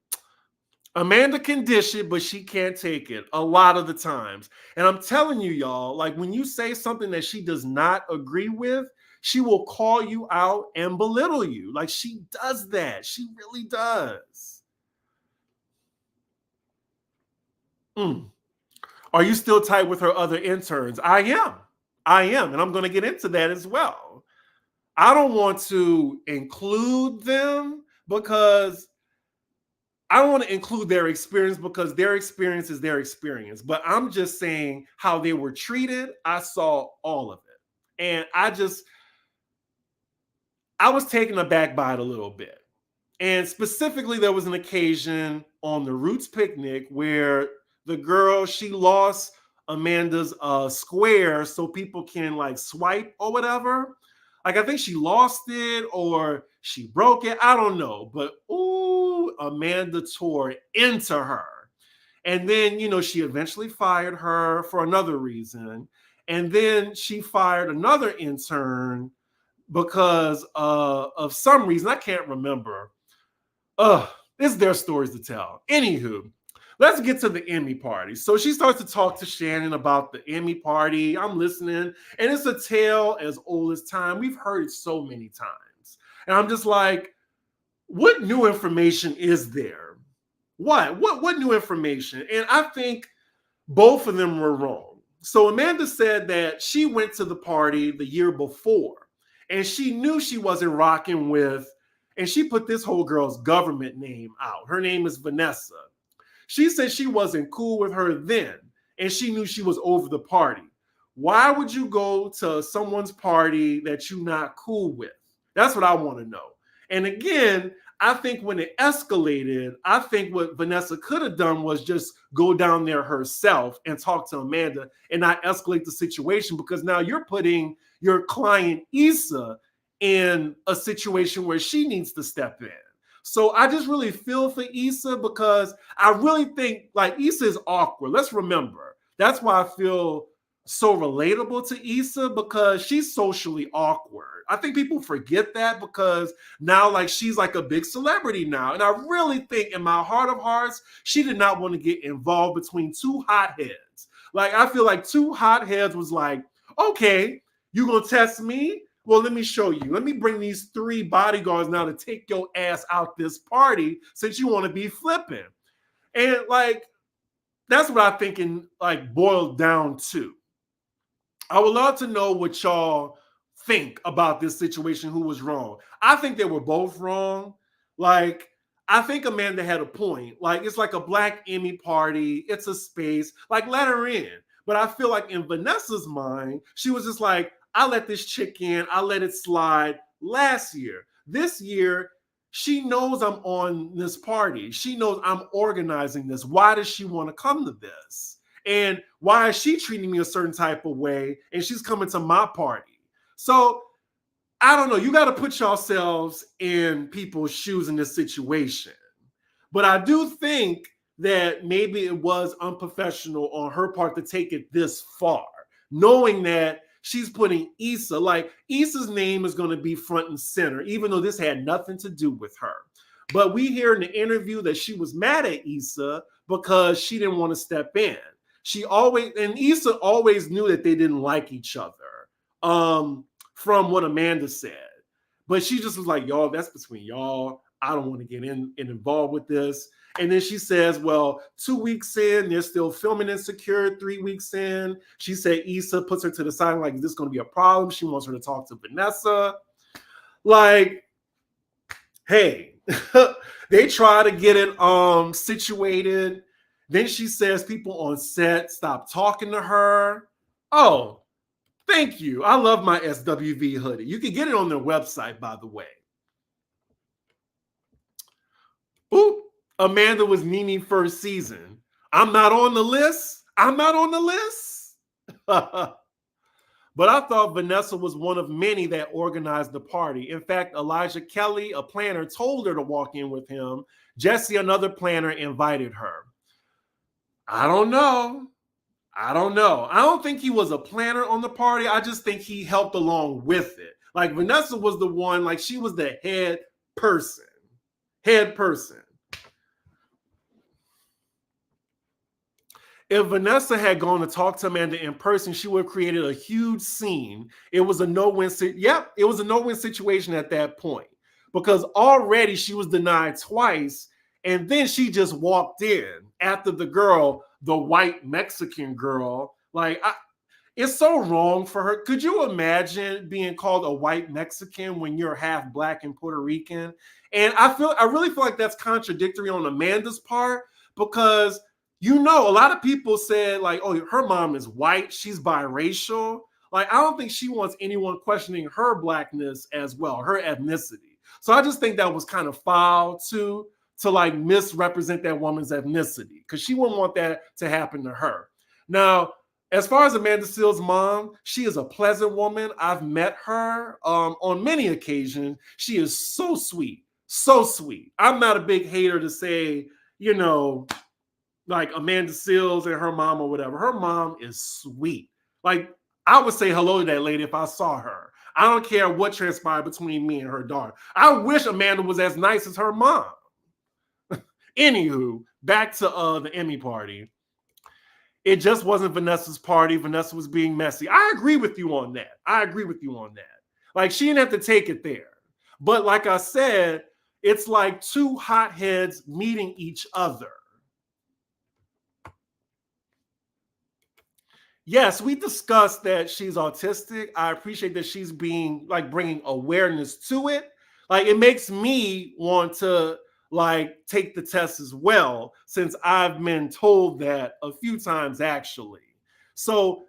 [SPEAKER 1] Amanda can dish it, but she can't take it a lot of the times. And I'm telling you, y'all, like, when you say something that she does not agree with, she will call you out and belittle you. Like, she does that. She really does. Are you still tight with her other interns? I am. I am. And I'm going to get into that as well. I don't want to include them because I don't want to include their experience, because their experience is their experience. But I'm just saying how they were treated. I saw all of it. And I was taken aback by it a little bit. And specifically, there was an occasion on the Roots picnic where the girl, she lost Amanda's square so people can like swipe or whatever. Like, I think she lost it or she broke it. I don't know. But ooh, Amanda tore into her. And then, she eventually fired her for another reason. And then she fired another intern because of some reason. I can't remember. It's their stories to tell. Anywho, let's get to the Emmy party. So she starts to talk to Shannon about the Emmy party. I'm listening, and it's a tale as old as time. We've heard it so many times. And I'm just like, what new information is there? What new information? And I think both of them were wrong. So Amanda said that she went to the party the year before, and she knew she wasn't rocking with, and she put this whole girl's government name out. Her name is Vanessa. She said she wasn't cool with her then, and she knew she was over the party. Why would you go to someone's party that you're not cool with? That's what I want to know. And again, I think when it escalated, I think what Vanessa could have done was just go down there herself and talk to Amanda and not escalate the situation, because now you're putting your client Issa in a situation where she needs to step in. So I just really feel for Issa, because I really think like Issa is awkward. Let's remember. That's why I feel so relatable to Issa because she's socially awkward. I think people forget that because now like she's like a big celebrity now. And I really think in my heart of hearts, she did not want to get involved between two hotheads. Like I feel like two hotheads was like, okay, you gonna test me? Well, let me show you. Let me bring these 3 bodyguards now to take your ass out this party since you want to be flipping. And like, that's what I think in like boiled down to. I would love to know what y'all think about this situation, who was wrong. I think they were both wrong. Like, I think Amanda had a point. Like, it's like a Black Emmy party. It's a space. Like, let her in. But I feel like in Vanessa's mind, she was just like, I let this chick in. I let it slide last year. This year, she knows I'm on this party. She knows I'm organizing this. Why does she want to come to this? And why is she treating me a certain type of way? And she's coming to my party. So I don't know. You got to put yourselves in people's shoes in this situation. But I do think that maybe it was unprofessional on her part to take it this far, knowing that she's putting Issa, like Issa's name is going to be front and center, even though this had nothing to do with her. But we hear in the interview that she was mad at Issa because she didn't want to step in. And Issa always knew that they didn't like each other, from what Amanda said. But she just was like, y'all, that's between y'all. I don't want to get involved with this. And then she says, well, 2 weeks in, they're still filming Insecure. 3 weeks in, she said Issa puts her to the side like, is this going to be a problem? She wants her to talk to Vanessa. Like, hey, they try to get it situated. Then she says people on set stop talking to her. Oh, thank you. I love my SWV hoodie. You can get it on their website, by the way. Ooh, Amanda was Nene first season. I'm not on the list. I'm not on the list. But I thought Vanessa was one of many that organized the party. In fact, Elijah Kelly, a planner, told her to walk in with him. Jesse, another planner, invited her. I don't know. I don't think he was a planner on the party. I just think he helped along with it. Like Vanessa was the one, like she was the head person. If Vanessa had gone to talk to Amanda in person, she would have created a huge scene. It was a no-win. It was a no-win situation at that point because already she was denied twice, and then she just walked in after the white Mexican girl. Like, it's so wrong for her. Could you imagine being called a white Mexican when you're half Black and Puerto Rican? And I really feel like that's contradictory on Amanda's part because, a lot of people said like, oh, her mom is white. She's biracial. Like, I don't think she wants anyone questioning her Blackness as well, her ethnicity. So I just think that was kind of foul to like misrepresent that woman's ethnicity because she wouldn't want that to happen to her. Now, as far as Amanda Seales' mom, she is a pleasant woman. I've met her on many occasions. She is so sweet, so sweet. I'm not a big hater to say, like Amanda Seales and her mom or whatever. Her mom is sweet. Like, I would say hello to that lady if I saw her. I don't care what transpired between me and her daughter. I wish Amanda was as nice as her mom. Anywho, back to the Emmy party. It just wasn't Vanessa's party. Vanessa was being messy. I agree with you on that. Like, she didn't have to take it there. But like I said, it's like two hotheads meeting each other. Yes, we discussed that she's autistic. I appreciate that she's bringing awareness to it. Like, it makes me want to take the test as well, since I've been told that a few times actually. So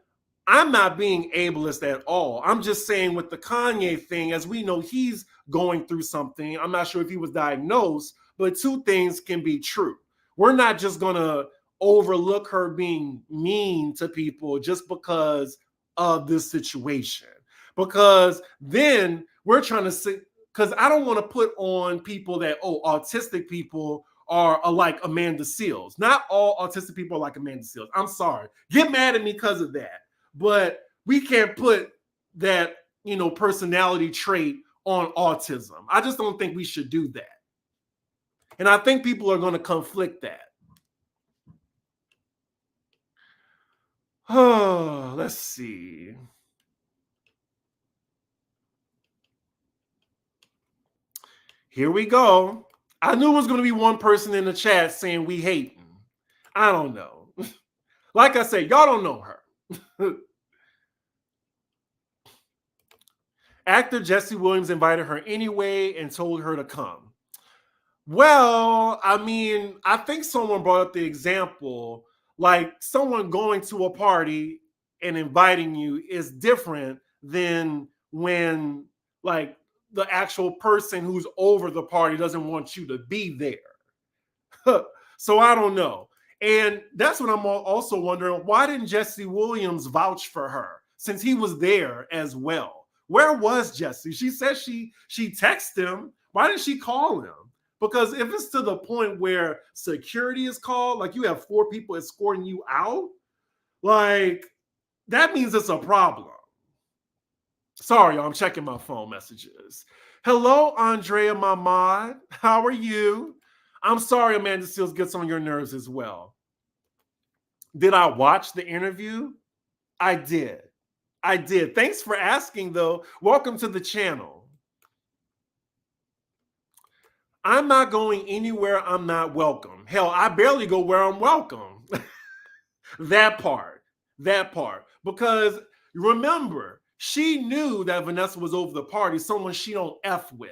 [SPEAKER 1] I'm not being ableist at all. I'm just saying with the Kanye thing, as we know, he's going through something. I'm not sure if he was diagnosed, but two things can be true. We're not just going to overlook her being mean to people just because of this situation. Because then we're trying to say, because I don't want to put on people that, autistic people are like Amanda Seales. Not all autistic people are like Amanda Seales. I'm sorry. Get mad at me because of that. but we can't put that, personality trait on autism. I just don't think we should do that. And I think people are going to conflict that. Oh, let's see. Here we go. I knew it was going to be one person in the chat saying we hating. I don't know. Like I said, y'all don't know her. Actor Jesse Williams invited her anyway and told her to come. Well, I mean, I think someone brought up the example, like someone going to a party and inviting you is different than when, like, the actual person who's over the party doesn't want you to be there. So I don't know. And that's what I'm also wondering. Why didn't Jesse Williams vouch for her since he was there as well? Where was Jesse? She said she texted him. Why didn't she call him? Because if it's to the point where security is called, like you have 4 people escorting you out, like that means it's a problem. Sorry, y'all, I'm checking my phone messages. Hello, Andrea Mamad. How are you? I'm sorry Amanda Seales gets on your nerves as well. Did I watch the interview? I did. Thanks for asking, though. Welcome to the channel. I'm not going anywhere I'm not welcome. Hell, I barely go where I'm welcome. That part. Because remember, she knew that Vanessa was over the party, someone she don't F with.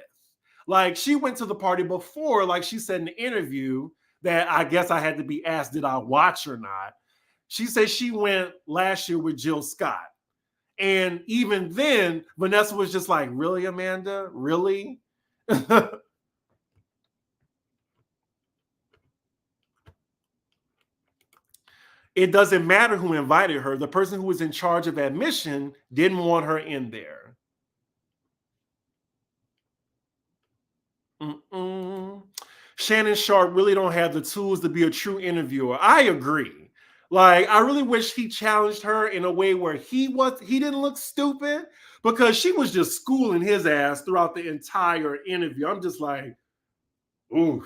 [SPEAKER 1] Like, she went to the party before, like she said in the interview, that I guess I had to be asked, did I watch or not? She said she went last year with Jill Scott. And even then, Vanessa was just like, really, Amanda? Really? It doesn't matter who invited her. The person who was in charge of admission didn't want her in there. Shannon Sharp really don't have the tools to be a true interviewer. I agree. Like, I really wish he challenged her in a way where he didn't look stupid, because she was just schooling his ass throughout the entire interview. I'm just like, ooh,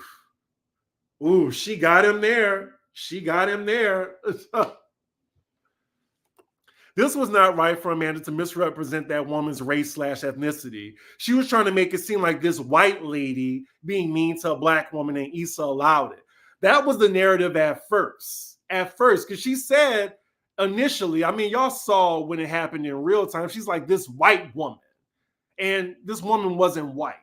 [SPEAKER 1] she got him there. This was not right for Amanda to misrepresent that woman's race/ethnicity. She was trying to make it seem like this white lady being mean to a black woman, and Issa allowed it. That was the narrative at first, because she said initially, I mean, y'all saw when it happened in real time, she's like, this white woman. And this woman wasn't white.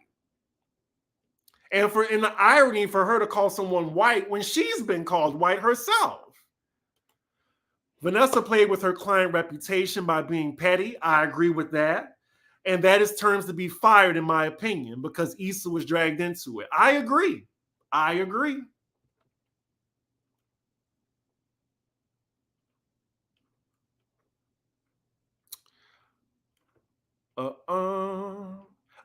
[SPEAKER 1] And in the irony for her to call someone white when she's been called white herself. Vanessa played with her client reputation by being petty. I agree with that. And that is terms to be fired, in my opinion, because Issa was dragged into it. I agree.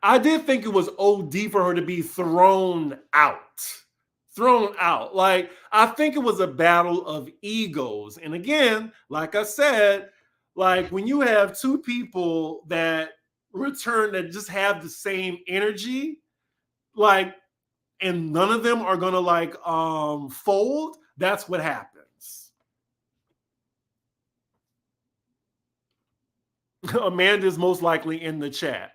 [SPEAKER 1] I did think it was OD for her to be thrown out. Like, I think it was a battle of egos. And again, like I said, like when you have 2 people that just have the same energy, like, and none of them are gonna like fold, that's what happens. Amanda's most likely in the chat.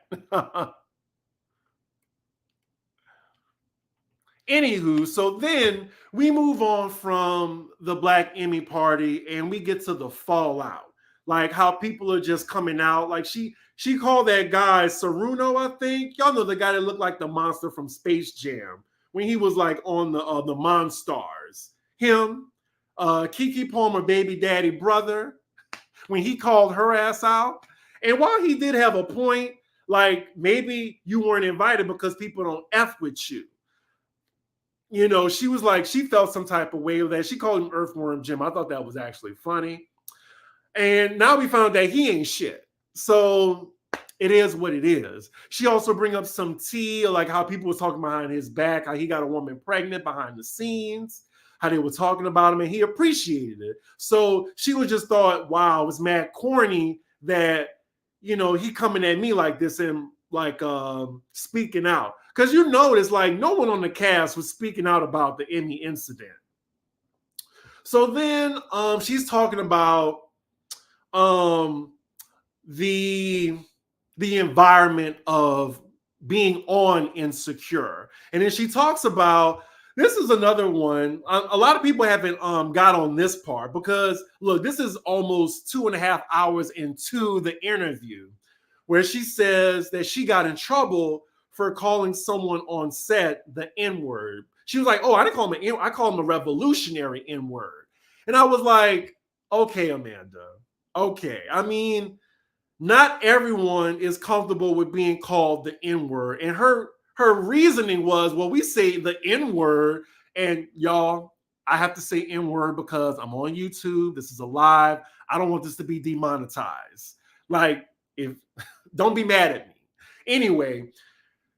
[SPEAKER 1] Anywho, so then we move on from the Black Emmy party and we get to the fallout. Like how people are just coming out. Like she called that guy Saruno, I think. Y'all know the guy that looked like the monster from Space Jam when he was like on the Monstars. Him, Kiki Palmer, baby daddy brother, when he called her ass out. And while he did have a point, like maybe you weren't invited because people don't F with you. You know, she was like, she felt some type of way with that. She called him Earthworm Jim. I thought that was actually funny. And now we found that he ain't shit. So it is what it is. She also bring up some tea, like how people was talking behind his back, how he got a woman pregnant behind the scenes. how they were talking about him, and he appreciated it. So she was just thought, wow, it was mad corny that, you know, he coming at me like this and like speaking out. Because you notice, like, no one on the cast was speaking out about the Emmy incident. So then she's talking about the environment of being on Insecure. And then she talks about, this is another one. A lot of people haven't got on this part because, look, this is almost 2.5 hours into the interview where she says that she got in trouble for calling someone on set the N-word. She was like, oh, I didn't call him an N-word. I call him a revolutionary N-word. And I was like, okay, Amanda, okay. I mean, not everyone is comfortable with being called the N-word. And her reasoning was, well, we say the N-word, and y'all, I have to say N-word because I'm on YouTube. This is a live. I don't want this to be demonetized. Like, if don't be mad at me. Anyway,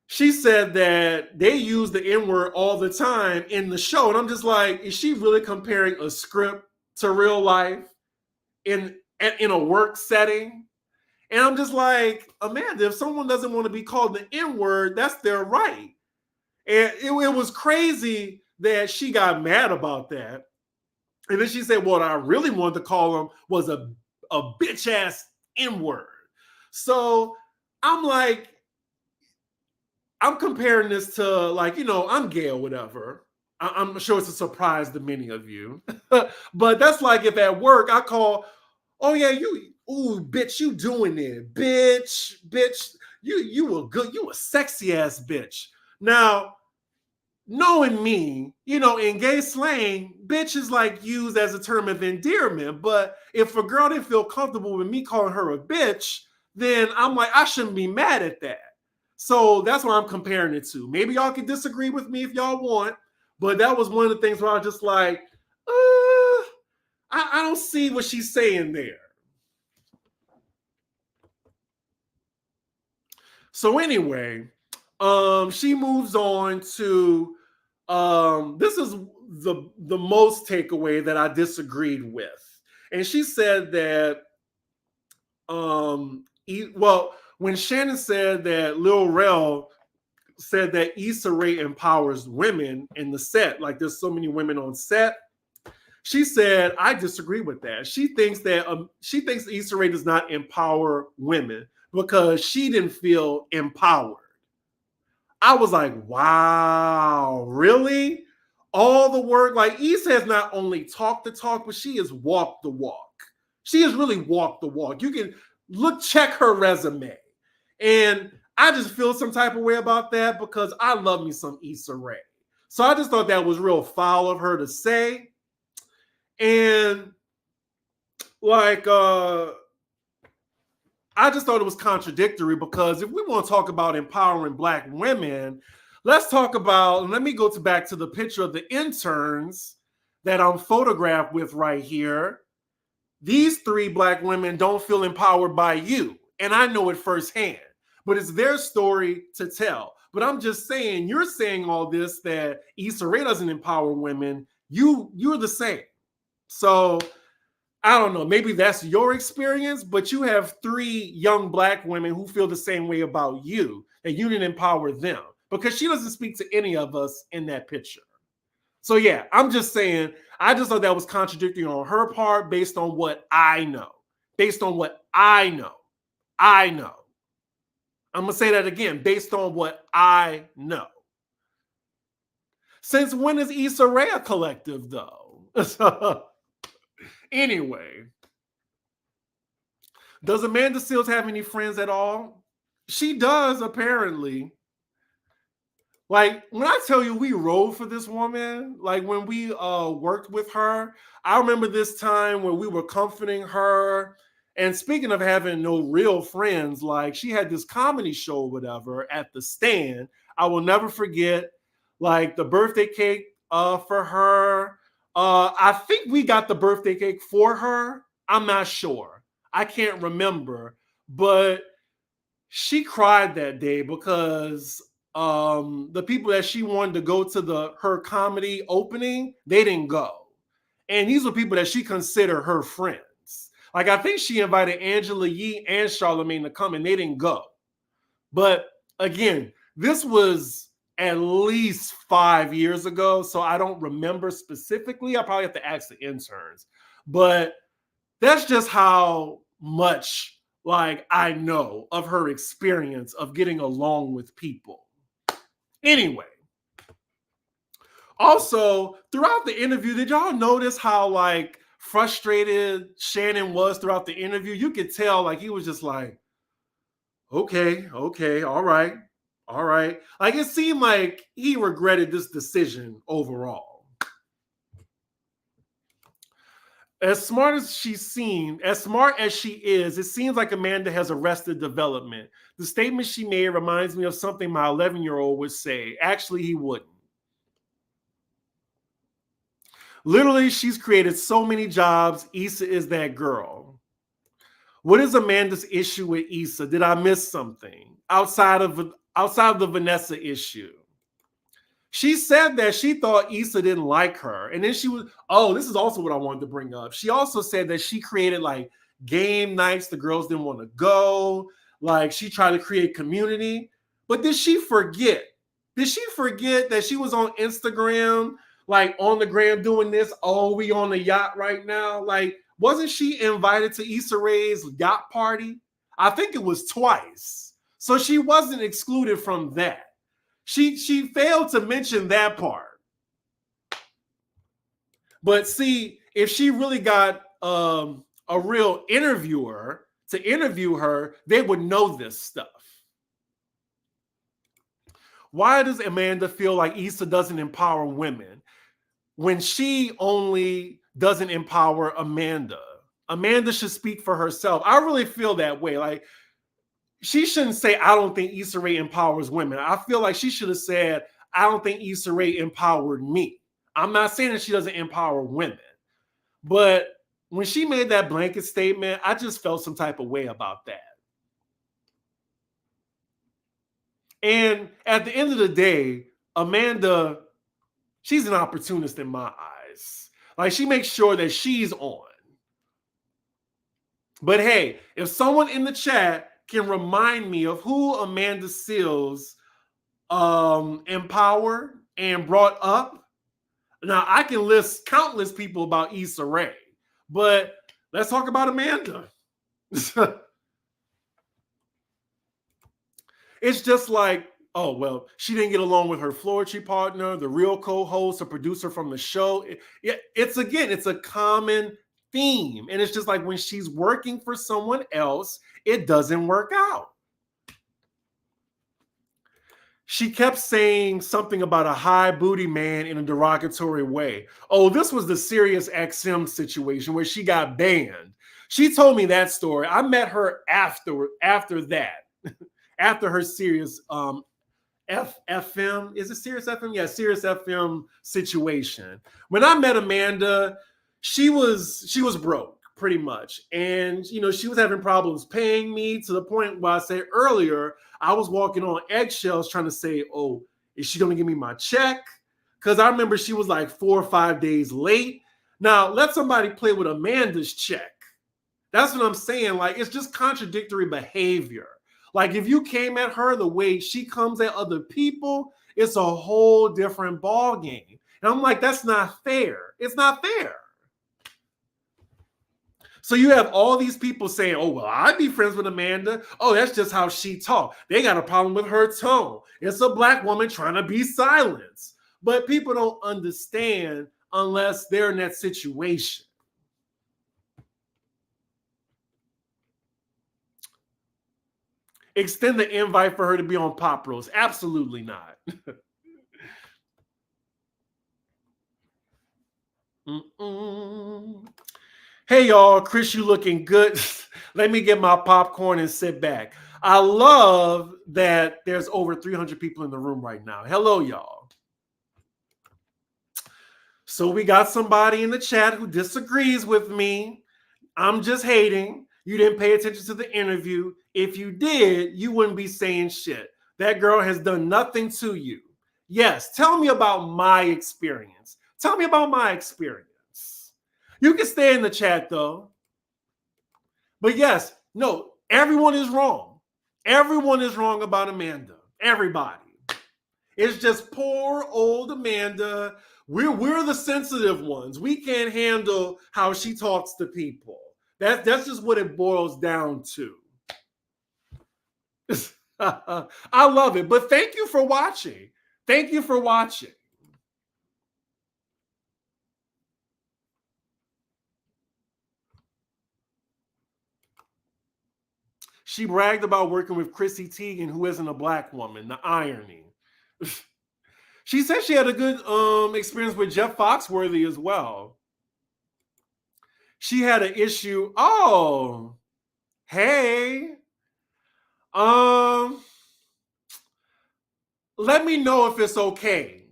[SPEAKER 1] she said that they use the N-word all the time in the show. And I'm just like, is she really comparing a script to real life in a work setting? And I'm just like, Amanda, if someone doesn't want to be called the N-word, that's their right. And it was crazy that she got mad about that. And then she said, what I really wanted to call him was a bitch-ass N-word. So I'm like, I'm comparing this to, like, you know, I'm gay or whatever. I'm sure it's a surprise to many of you. But that's like if at work I call, oh yeah, ooh, bitch, you doing it. Bitch, you a good, you a sexy ass bitch. Now, knowing me, you know, in gay slang, bitch is like used as a term of endearment. But if a girl didn't feel comfortable with me calling her a bitch, then I'm like, I shouldn't be mad at that. So that's what I'm comparing it to. Maybe y'all can disagree with me if y'all want, but that was one of the things where I was just like, I don't see what she's saying there. So anyway, she moves on to this is the most takeaway that I disagreed with. And she said that when Shannon said that Lil Rel said that Issa Rae empowers women in the set, like there's so many women on set, she said, I disagree with that. She thinks Issa Rae does not empower women because she didn't feel empowered. I was like, wow, really? All the work, like Issa has not only talked the talk, but she has walked the walk. She has really walked the walk. You can check her resume. And I just feel some type of way about that because I love me some Issa Rae. So I just thought that was real foul of her to say. And like, I just thought it was contradictory because if we want to talk about empowering Black women, let's talk about, and let me go back to the picture of the interns that I'm photographed with right here. These 3 Black women don't feel empowered by you. And I know it firsthand, but it's their story to tell. But I'm just saying, you're saying all this that Issa Rae doesn't empower women. You're the same. So I don't know, maybe that's your experience, but you have 3 young Black women who feel the same way about you, and you didn't empower them because she doesn't speak to any of us in that picture. So yeah, I'm just saying, I just thought that was contradictory on her part based on what I know. Based on what I know. I know. I'm going to say that again, based on what I know. Since when is Issa Rae a collective, though? Anyway, does Amanda Seales have any friends at all? She does, apparently. Like, when I tell you we rode for this woman, like when we worked with her, I remember this time when we were comforting her. And speaking of having no real friends, like she had this comedy show or whatever at the Stand. I will never forget, like the birthday cake for her. I think we got the birthday cake for her. I'm not sure. I can't remember. But she cried that day because the people that she wanted to go to her comedy opening, they didn't go. And these were people that she considered her friends. Like, I think she invited Angela Yee and Charlamagne to come, and they didn't go. But again, this was at least 5 years ago, so I don't remember specifically. I probably have to ask the interns. But that's just how much, like, I know of her experience of getting along with people. Anyway, also, throughout the interview, did y'all notice how, like, frustrated Shannon was throughout the interview? You could tell, like, he was just like, okay, all right. Like, it seemed like he regretted this decision overall. As smart as she is, it seems like Amanda has arrested development. The statement she made reminds me of something my 11-year-old would say. Actually, he wouldn't. Literally, she's created so many jobs. Issa is that girl. What is Amanda's issue with Issa? Did I miss something outside of the Vanessa issue? She said that she thought Issa didn't like her. And then this is also what I wanted to bring up. She also said that she created, like, game nights the girls didn't want to go. Like, she tried to create community. But did she forget? Did she forget that she was on Instagram, like, on the gram doing this? Oh, we on the yacht right now? Like, wasn't she invited to Issa Rae's yacht party? I think it was twice. So she wasn't excluded from that. She failed to mention that part. But see, if she really got a real interviewer to interview her, they would know this stuff. Why does Amanda feel like Issa doesn't empower women when she only doesn't empower Amanda? Amanda should speak for herself. I really feel that way. Like, she shouldn't say, I don't think Issa Rae empowers women. I feel like she should have said, I don't think Issa Rae empowered me. I'm not saying that she doesn't empower women. But when she made that blanket statement, I just felt some type of way about that. And at the end of the day, Amanda, she's an opportunist in my eyes. Like, she makes sure that she's on. But hey, if someone in the chat can remind me of who Amanda Seales empowered and brought up, now I can list countless people about Issa Rae, but let's talk about Amanda. It's just like, oh, well, she didn't get along with her Florentry partner, the real co-host, a producer from the show. It's a common theme. And it's just like when she's working for someone else, it doesn't work out. She kept saying something about a high booty man in a derogatory way. Oh, this was the Sirius XM situation where she got banned. She told me that story. I met her after that, after her Sirius FM. Is it Sirius FM? Yeah, Sirius FM situation. When I met Amanda, she was broke pretty much. And, she was having problems paying me to the point where I said earlier, I was walking on eggshells trying to say, oh, is she going to give me my check? Because I remember she was like 4 or 5 days late. Now, let somebody play with Amanda's check. That's what I'm saying. Like, it's just contradictory behavior. Like, if you came at her the way she comes at other people, it's a whole different ball game. And I'm like, that's not fair. It's not fair. So you have all these people saying, oh, well, I'd be friends with Amanda. Oh, that's just how she talks. They got a problem with her tone. It's a Black woman trying to be silenced. But people don't understand unless they're in that situation. Extend the invite for her to be on Pop Roast. Absolutely not. Hey, y'all. Chris, you looking good. Let me get my popcorn and sit back. I love that there's over 300 people in the room right now. Hello, y'all. So we got somebody in the chat who disagrees with me. I'm just hating. You didn't pay attention to the interview. If you did, you wouldn't be saying shit. That girl has done nothing to you. Yes, tell me about my experience. Tell me about my experience. You can stay in the chat though. But yes, no, everyone is wrong. Everyone is wrong about Amanda. Everybody. It's just poor old Amanda. We're the sensitive ones. We can't handle how she talks to people. That's just what it boils down to. I love it. But thank you for watching. Thank you for watching. She bragged about working with Chrissy Teigen, who isn't a black woman. The irony. She said she had a good experience with Jeff Foxworthy as well. She had an issue. Oh, hey. Let me know if it's okay.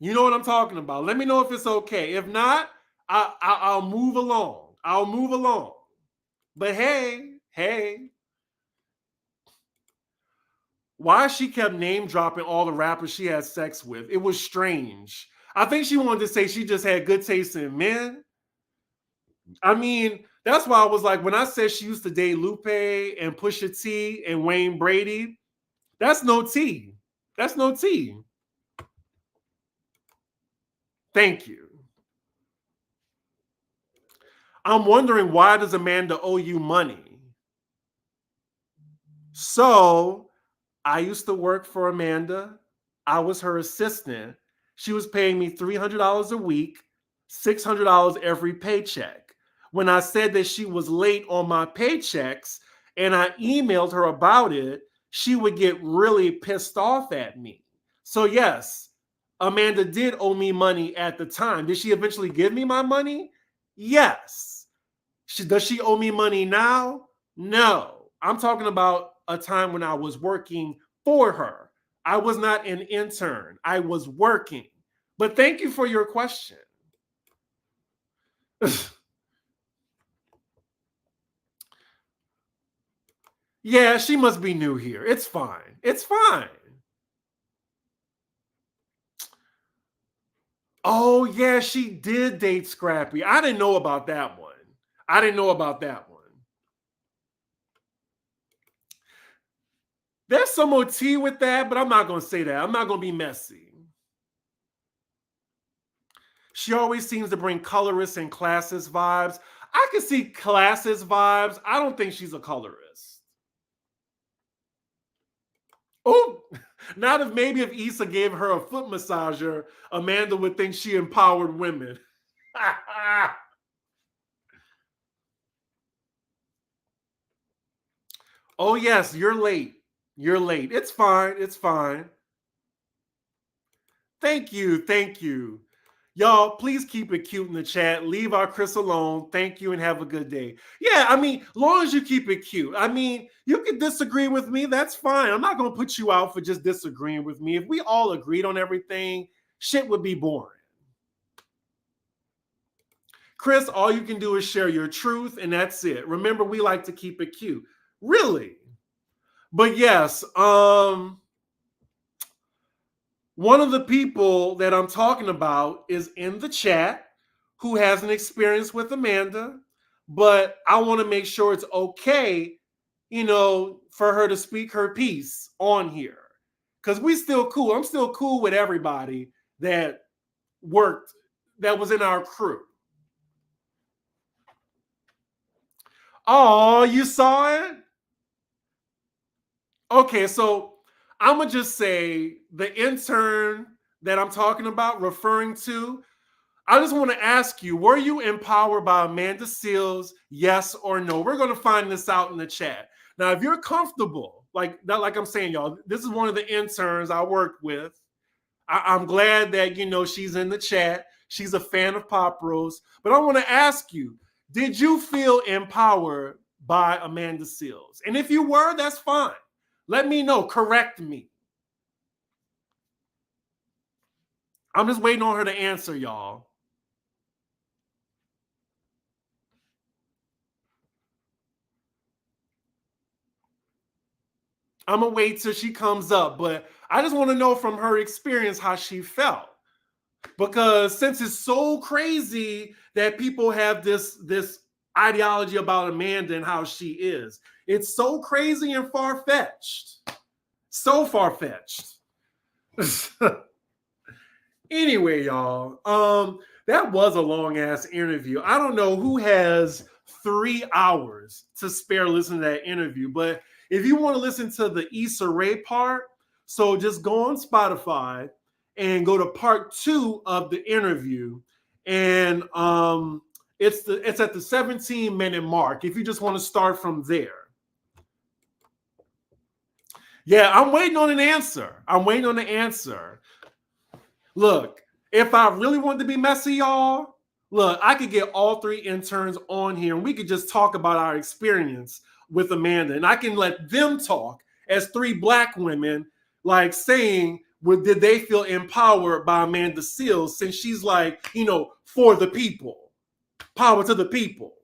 [SPEAKER 1] You know what I'm talking about. Let me know if it's okay. If not, I'll move along. I'll move along. But hey. Why she kept name dropping all the rappers she had sex with? It was strange. I think she wanted to say she just had good taste in men. I mean, that's why I was like, when I said she used to date Lupe and Pusha T and Wayne Brady, that's no tea. That's no tea. Thank you. I'm wondering, why does Amanda owe you money? So I used to work for Amanda. I was her assistant. She was paying me $300 a week, $600 every paycheck. When I said that she was late on my paychecks and I emailed her about it, she would get really pissed off at me. So yes, Amanda did owe me money at the time. Did she eventually give me my money? Yes. Does she owe me money now? No. I'm talking about a time when I was working for her. I was not an intern. I was working. But thank you for your question. Yeah, she must be new here. It's fine. It's fine. Oh, yeah, she did date Scrappy. I didn't know about that one. I didn't know about that one. There's some more tea with that, but I'm not going to say that. I'm not going to be messy. She always seems to bring colorist and classist vibes. I can see classist vibes. I don't think she's a colorist. Oh, not if maybe if Issa gave her a foot massager, Amanda would think she empowered women. Oh, yes, you're late. You're late. It's fine. It's fine. Thank you. Thank you. Y'all, please keep it cute in the chat. Leave our Chris alone. Thank you and have a good day. Yeah, I mean, long as you keep it cute. I mean, you can disagree with me. That's fine. I'm not going to put you out for just disagreeing with me. If we all agreed on everything, shit would be boring. Chris, all you can do is share your truth, and that's it. Remember, we like to keep it cute. Really? But yes, one of the people that I'm talking about is in the chat who has an experience with Amanda, but I want to make sure it's okay, for her to speak her piece on here. Because we still cool. I'm still cool with everybody that worked, that was in our crew. Oh, you saw it? Okay, so I'm going to just say the intern that I'm talking about, referring to, I just want to ask you, were you empowered by Amanda Seales, yes or no? We're going to find this out in the chat. Now, if you're comfortable, like I'm saying, y'all, this is one of the interns I worked with. I'm glad that, she's in the chat. She's a fan of Pop Rose. But I want to ask you, did you feel empowered by Amanda Seales? And if you were, that's fine. Let me know. Correct me. I'm just waiting on her to answer, y'all. I'm gonna wait till she comes up, but I just want to know from her experience how she felt. Because since it's so crazy that people have this ideology about Amanda and how she is, it's so crazy and far-fetched. So far-fetched. Anyway, y'all, that was a long-ass interview. I don't know who has 3 hours to spare listening to that interview, but if you want to listen to the Issa Rae part, so just go on Spotify and go to part 2 of the interview, and it's at the 17-minute mark if you just want to start from there. Yeah, I'm waiting on an answer. Look, if I really wanted to be messy, y'all, look, I could get all 3 interns on here and we could just talk about our experience with Amanda, and I can let them talk as 3 Black women, like saying, did they feel empowered by Amanda Seales, since she's like, for the people, power to the people.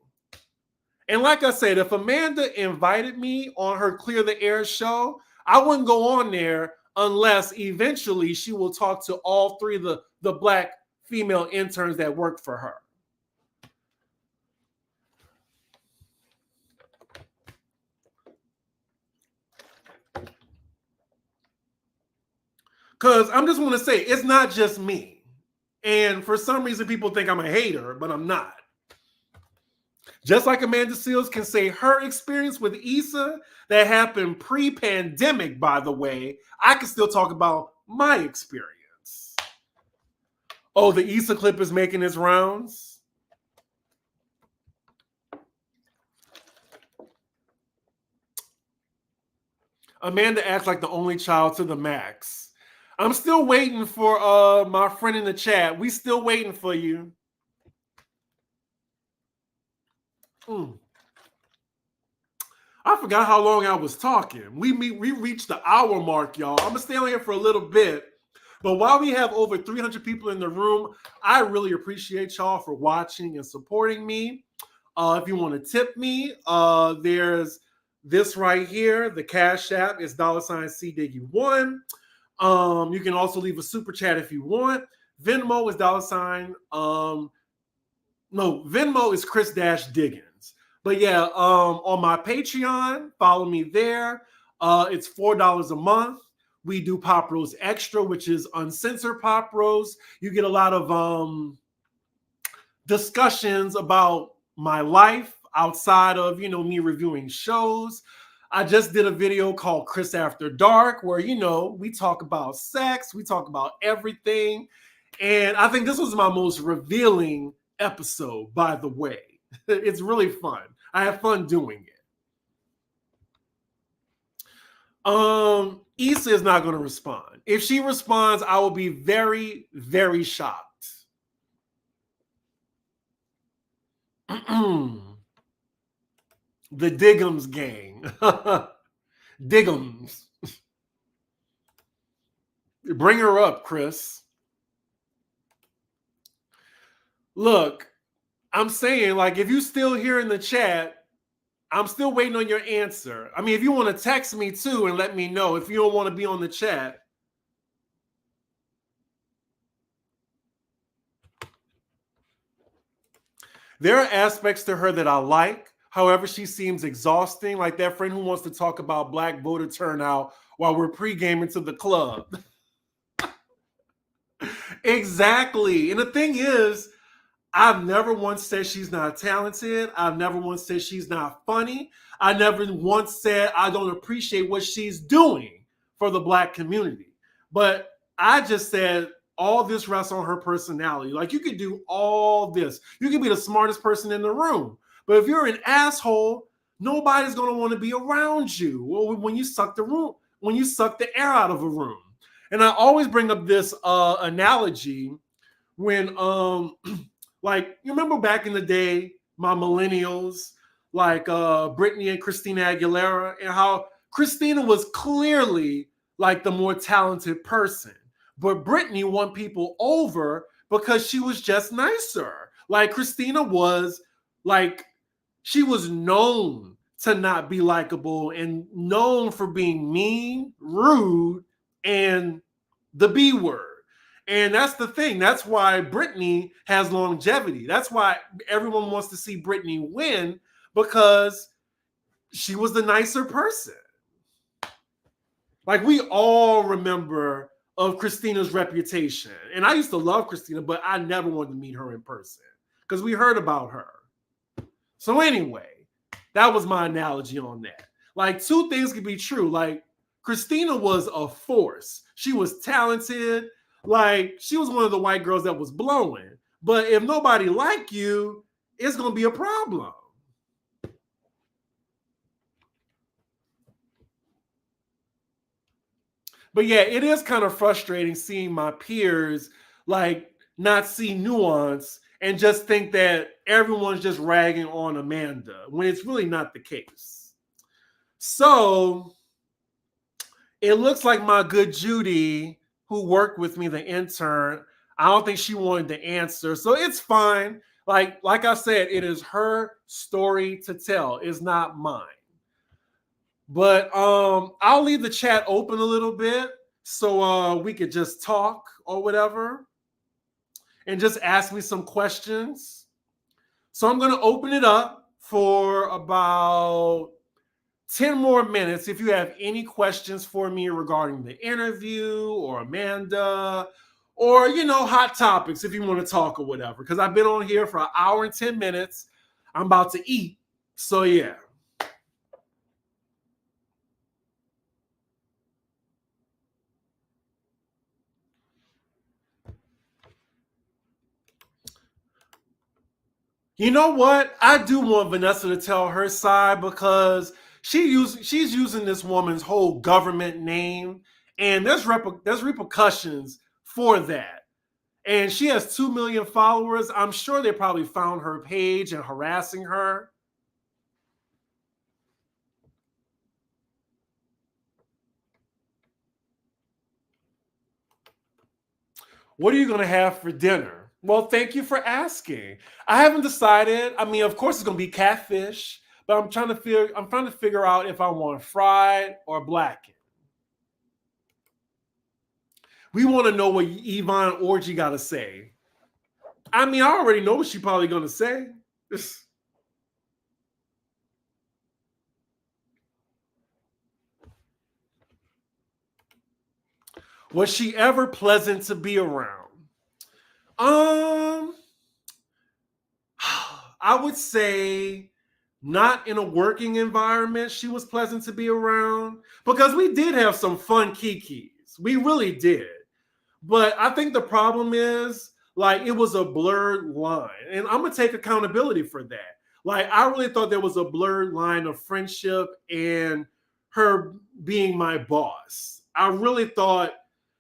[SPEAKER 1] And like I said, if Amanda invited me on her Clear the Air show, I wouldn't go on there unless eventually she will talk to all 3 of the Black female interns that work for her. Because I'm just want to say, it's not just me. And for some reason, people think I'm a hater, but I'm not. Just like Amanda Seales can say her experience with Issa that happened pre-pandemic, by the way, I can still talk about my experience. Oh, the Issa clip is making its rounds? Amanda acts like the only child to the max. I'm still waiting for my friend in the chat. We still waiting for you. I forgot how long I was talking. We reached the hour mark, y'all. I'm gonna stay on here for a little bit. But while we have over 300 people in the room, I really appreciate y'all for watching and supporting me. If you want to tip me, there's this right here. The Cash App is $CDiggy1. You can also leave a super chat if you want. Venmo is Venmo is Chris-Diggins. But yeah, on my Patreon, follow me there. It's $4 a month. We do Pop Rose Extra, which is uncensored Pop Rose. You get a lot of discussions about my life outside of, me reviewing shows. I just did a video called Chris After Dark, where, we talk about sex, we talk about everything. And I think this was my most revealing episode, by the way. It's really fun. I have fun doing it. Issa is not going to respond. If she responds, I will be very, very shocked. The Diggins gang. Diggins. Bring her up, Chris. Look, I'm saying, like, if you still here in the chat, I'm still waiting on your answer. I mean, if you want to text me too and let me know if you don't want to be on the chat. There are aspects to her that I like. However, she seems exhausting, like that friend who wants to talk about Black voter turnout while we're pre-gaming to the club. Exactly. And the thing is, I've never once said she's not talented. I've never once said she's not funny. I never once said I don't appreciate what she's doing for the Black community. But I just said all this rests on her personality. Like, you could do all this. You could be the smartest person in the room. But if you're an asshole, nobody's going to want to be around you when you suck the air out of a room. And I always bring up this analogy when like, you remember back in the day, my millennials, like Britney and Christina Aguilera, and how Christina was clearly like the more talented person. But Britney won people over because she was just nicer. Like, Christina was like, she was known to not be likable and known for being mean, rude, and the B word. And that's the thing. That's why Britney has longevity. That's why everyone wants to see Britney win, because she was the nicer person. Like, we all remember of Christina's reputation. And I used to love Christina, but I never wanted to meet her in person because we heard about her. So anyway, that was my analogy on that. Like, two things could be true. Like, Christina was a force. She was talented. Like, she was one of the white girls that was blowing. But if nobody liked you, it's going to be a problem. But yeah, it is kind of frustrating seeing my peers like not see nuance and just think that everyone's just ragging on Amanda when it's really not the case. So it looks like my good Judy, who worked with me, the intern, I don't think she wanted to answer. So it's fine. Like I said, it is her story to tell. It's not mine. But I'll leave the chat open a little bit so we could just talk or whatever and just ask me some questions. So I'm going to open it up for about 10 more minutes. If you have any questions for me regarding the interview or Amanda or, hot topics, if you want to talk or whatever, because I've been on here for an hour and 10 minutes. I'm about to eat. So yeah. You know what? I do want Vanessa to tell her side because she's using this woman's whole government name, and there's repercussions for that. And she has 2 million followers. I'm sure they probably found her page and harassing her. What are you going to have for dinner? Well, thank you for asking. I haven't decided. I mean, of course, it's going to be catfish, but I'm trying to figure out if I want fried or blackened. We want to know what Yvonne Orgy got to say. I mean, I already know what she's probably going to say. Was she ever pleasant to be around? I would say not in a working environment. She was pleasant to be around because we did have some fun kikis. We really did. But I think the problem is, like, it was a blurred line. And I'm going to take accountability for that. Like, I really thought there was a blurred line of friendship and her being my boss. I really thought,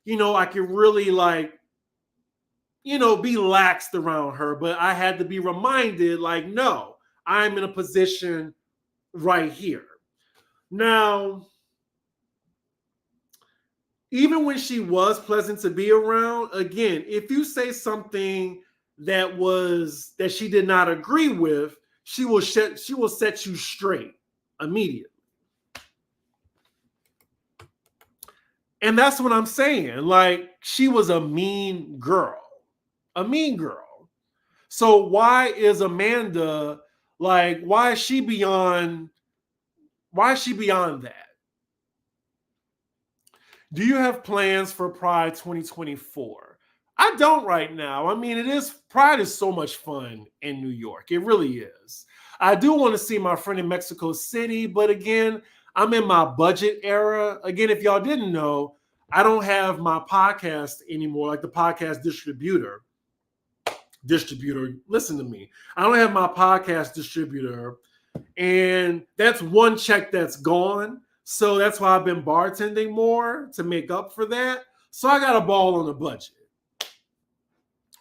[SPEAKER 1] I could really, like, be laxed around her. But I had to be reminded, like, no, I'm in a position right here. Now, even when she was pleasant to be around, again, if you say something that she did not agree with, she will set you straight immediately. And that's what I'm saying. Like, she was a mean girl. A mean girl. So why is Amanda, like, why is she beyond that? Do you have plans for Pride 2024? I don't right now. I mean, Pride is so much fun in New York. It really is. I do want to see my friend in Mexico City, but again, I'm in my budget era. Again, if y'all didn't know, I don't have my podcast anymore, like the podcast distributor. Listen to me. I don't have my podcast distributor, and that's one check that's gone. So that's why I've been bartending more to make up for that. So I got a ball on the budget.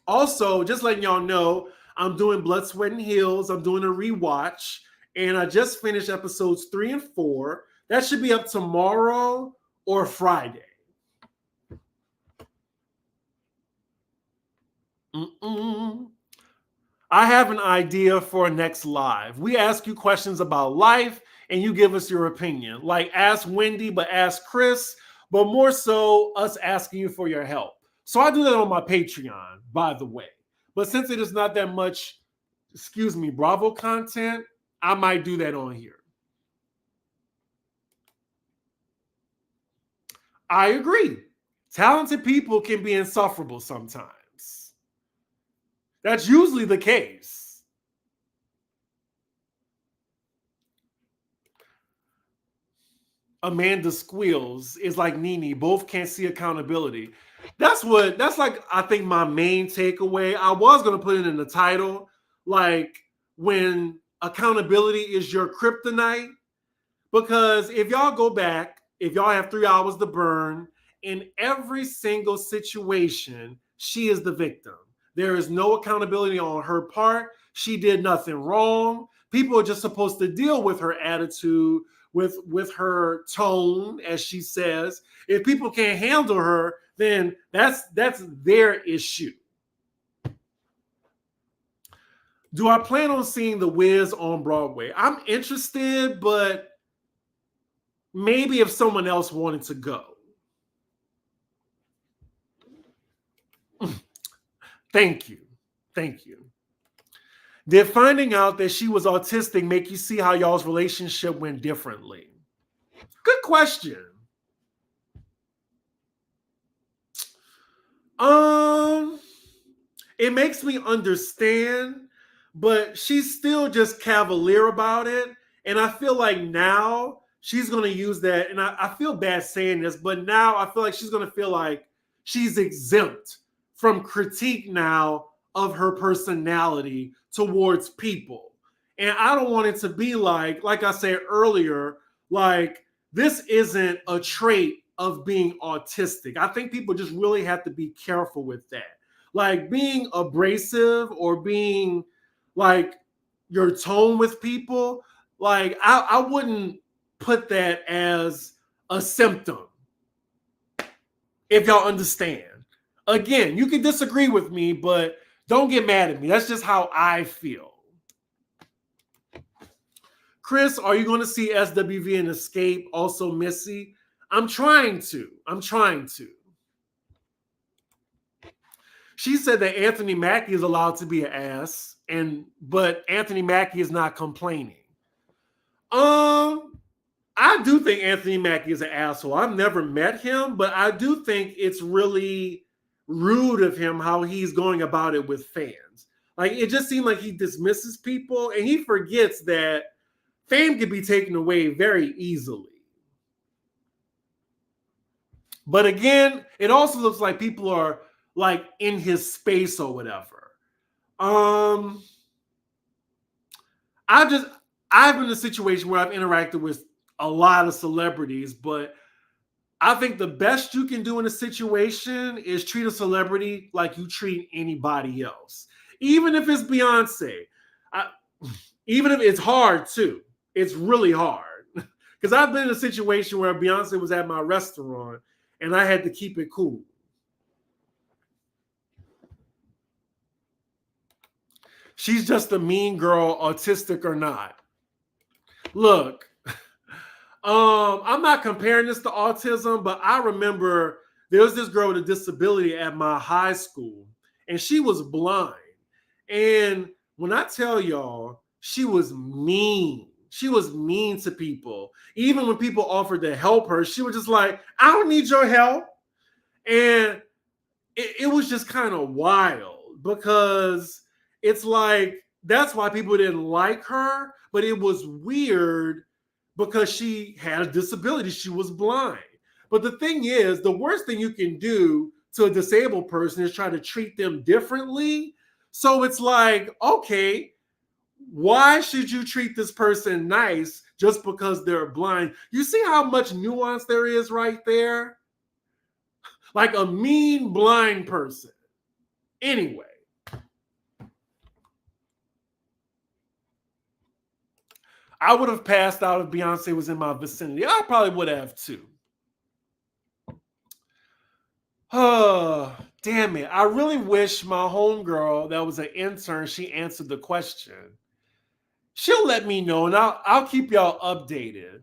[SPEAKER 1] Also, just letting y'all know, I'm doing Blood, Sweat, and Heels. I'm doing a rewatch, and I just finished episodes 3 and 4. That should be up tomorrow or Friday. I have an idea for a next live. We ask you questions about life and you give us your opinion. Like ask Wendy, but ask Chris, but more so us asking you for your help. So I do that on my Patreon, by the way. But since it is not that much, Bravo content, I might do that on here. I agree. Talented people can be insufferable sometimes. That's usually the case. Amanda squeals is like Nene. Both can't see accountability. That's like, I think my main takeaway. I was going to put it in the title. Like when accountability is your kryptonite. Because if y'all go back, if y'all have 3 hours to burn, in every single situation, she is the victim. There is no accountability on her part. She did nothing wrong. People are just supposed to deal with her attitude, with her tone, as she says. If people can't handle her, then that's their issue. Do I plan on seeing The Wiz on Broadway? I'm interested, but maybe if someone else wanted to go. Thank you. Thank you. Did finding out that she was autistic make you see how y'all's relationship went differently? Good question. It makes me understand, but she's still just cavalier about it. And I feel like now she's going to use that. And I feel bad saying this, but now I feel like she's going to feel like she's exempt from critique now of her personality towards people. And I don't want it to be like I said earlier, like this isn't a trait of being autistic. I think people just really have to be careful with that. Like being abrasive or being like your tone with people, like I wouldn't put that as a symptom. If y'all understand. Again, you can disagree with me, but don't get mad at me. That's just how I feel. Chris, are you going to see SWV and Escape? Also Missy? I'm trying to. She said that Anthony Mackie is allowed to be an ass, but Anthony Mackie is not complaining. I do think Anthony Mackie is an asshole. I've never met him, but I do think it's really rude of him how he's going about it with fans. Like it just seemed like he dismisses people and he forgets that fame can be taken away very easily. But again, it also looks like people are like in his space or whatever. I've been in a situation where I've interacted with a lot of celebrities, but I think the best you can do in a situation is treat a celebrity like you treat anybody else. Even if it's Beyonce. Even if it's hard too. It's really hard. Because I've been in a situation where Beyonce was at my restaurant and I had to keep it cool. She's just a mean girl, autistic or not. Look, I'm not comparing this to autism, but I remember there was this girl with a disability at my high school, and she was blind. And when I tell y'all, she was mean. She was mean to people. Even when people offered to help her, she was just like, I don't need your help. And it was just kind of wild because it's like, that's why people didn't like her, but it was weird because she had a disability. She was blind. But the thing is, the worst thing you can do to a disabled person is try to treat them differently. So it's like, okay, why should you treat this person nice just because they're blind? You see how much nuance there is right there? Like a mean blind person. Anyway. I would have passed out if Beyonce was in my vicinity. I probably would have too. Damn it. I really wish my homegirl that was an intern, she answered the question. She'll let me know and I'll keep y'all updated.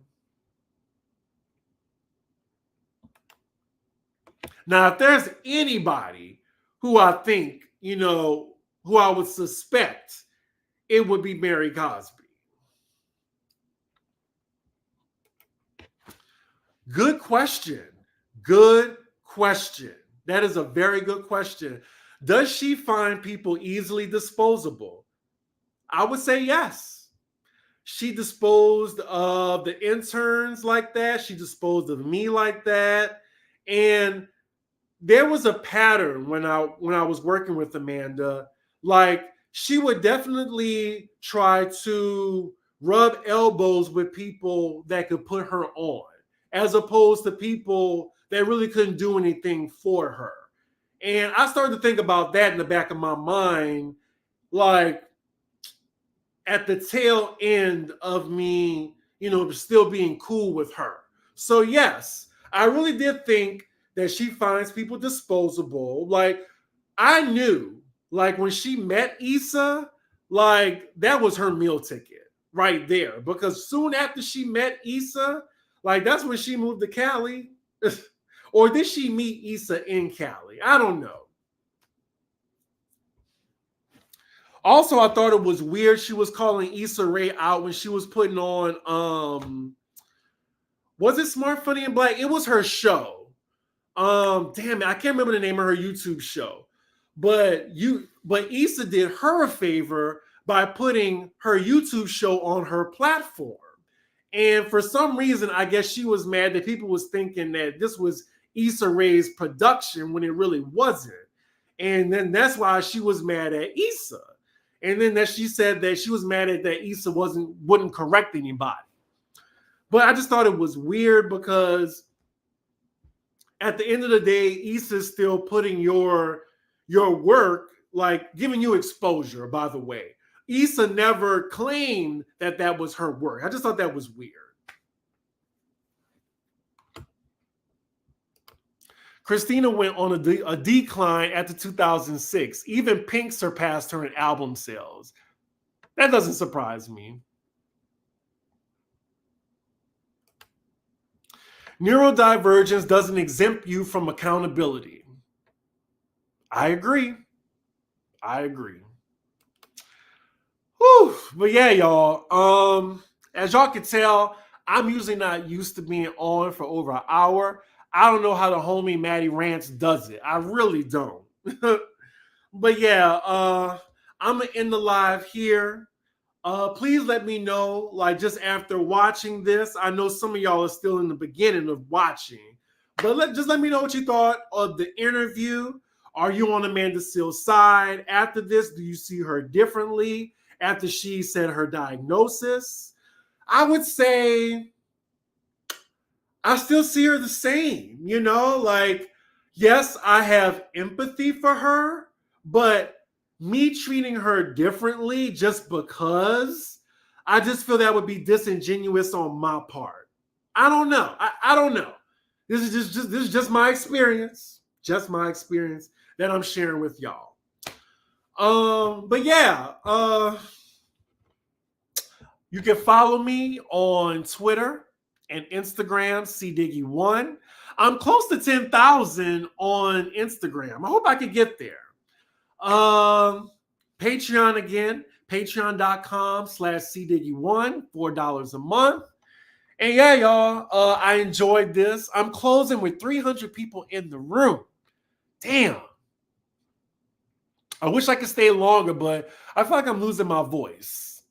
[SPEAKER 1] Now, if there's anybody who I think, who I would suspect, it would be Mary Cosby. Good question. Good question. That is a very good question. Does she find people easily disposable? I would say yes. She disposed of the interns like that. She disposed of me like that. And there was a pattern when I was working with Amanda. Like, she would definitely try to rub elbows with people that could put her on, as opposed to people that really couldn't do anything for her. And I started to think about that in the back of my mind, like at the tail end of me, still being cool with her. So yes, I really did think that she finds people disposable. Like, I knew, like, when she met Issa, like, that was her meal ticket right there. Because soon after she met Issa, like, that's when she moved to Cali. Or did she meet Issa in Cali? I don't know. Also, I thought it was weird she was calling Issa Rae out when she was putting on, was it Smart, Funny, and Black? It was her show. Damn it, I can't remember the name of her YouTube show. But Issa did her a favor by putting her YouTube show on her platform. And for some reason, I guess she was mad that people was thinking that this was Issa Rae's production when it really wasn't. And then that's why she was mad at Issa. And then that she said that she was mad at that Issa wouldn't correct anybody. But I just thought it was weird because at the end of the day, Issa's still putting your work, like giving you exposure, by the way. Issa never claimed that was her work. I just thought that was weird. Christina went on a decline after 2006. Even Pink surpassed her in album sales. That doesn't surprise me. Neurodivergence doesn't exempt you from accountability. I agree. Whew. But yeah, y'all. As y'all can tell, I'm usually not used to being on for over an hour. I don't know how the homie Maddie Rance does it. I really don't. But yeah, I'm gonna end the live here. Please let me know, like, just after watching this. I know some of y'all are still in the beginning of watching, but just let me know what you thought of the interview. Are you on Amanda Seales' side? After this, do you see her differently after she said her diagnosis? I would say I still see her the same, like, yes, I have empathy for her, but me treating her differently just because, I just feel that would be disingenuous on my part. I don't know. I don't know. This is just my experience. Just my experience that I'm sharing with y'all. But yeah, you can follow me on Twitter and Instagram, cdiggy1. I'm close to 10,000 on Instagram. I hope I could get there. Patreon again, patreon.com/cdiggy1, $4 a month. And yeah, y'all, I enjoyed this. I'm closing with 300 people in the room. Damn. I wish I could stay longer, but I feel like I'm losing my voice.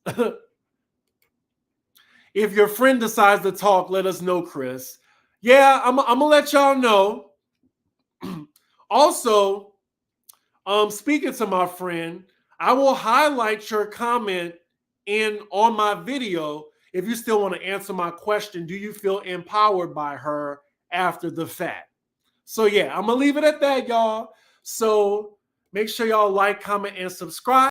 [SPEAKER 1] If your friend decides to talk, let us know, Chris. Yeah, I'm going to let y'all know. Also, speaking to my friend, I will highlight your comment on my video if you still want to answer my question. Do you feel empowered by her after the fact? So yeah, I'm going to leave it at that, y'all. So make sure y'all like, comment, and subscribe.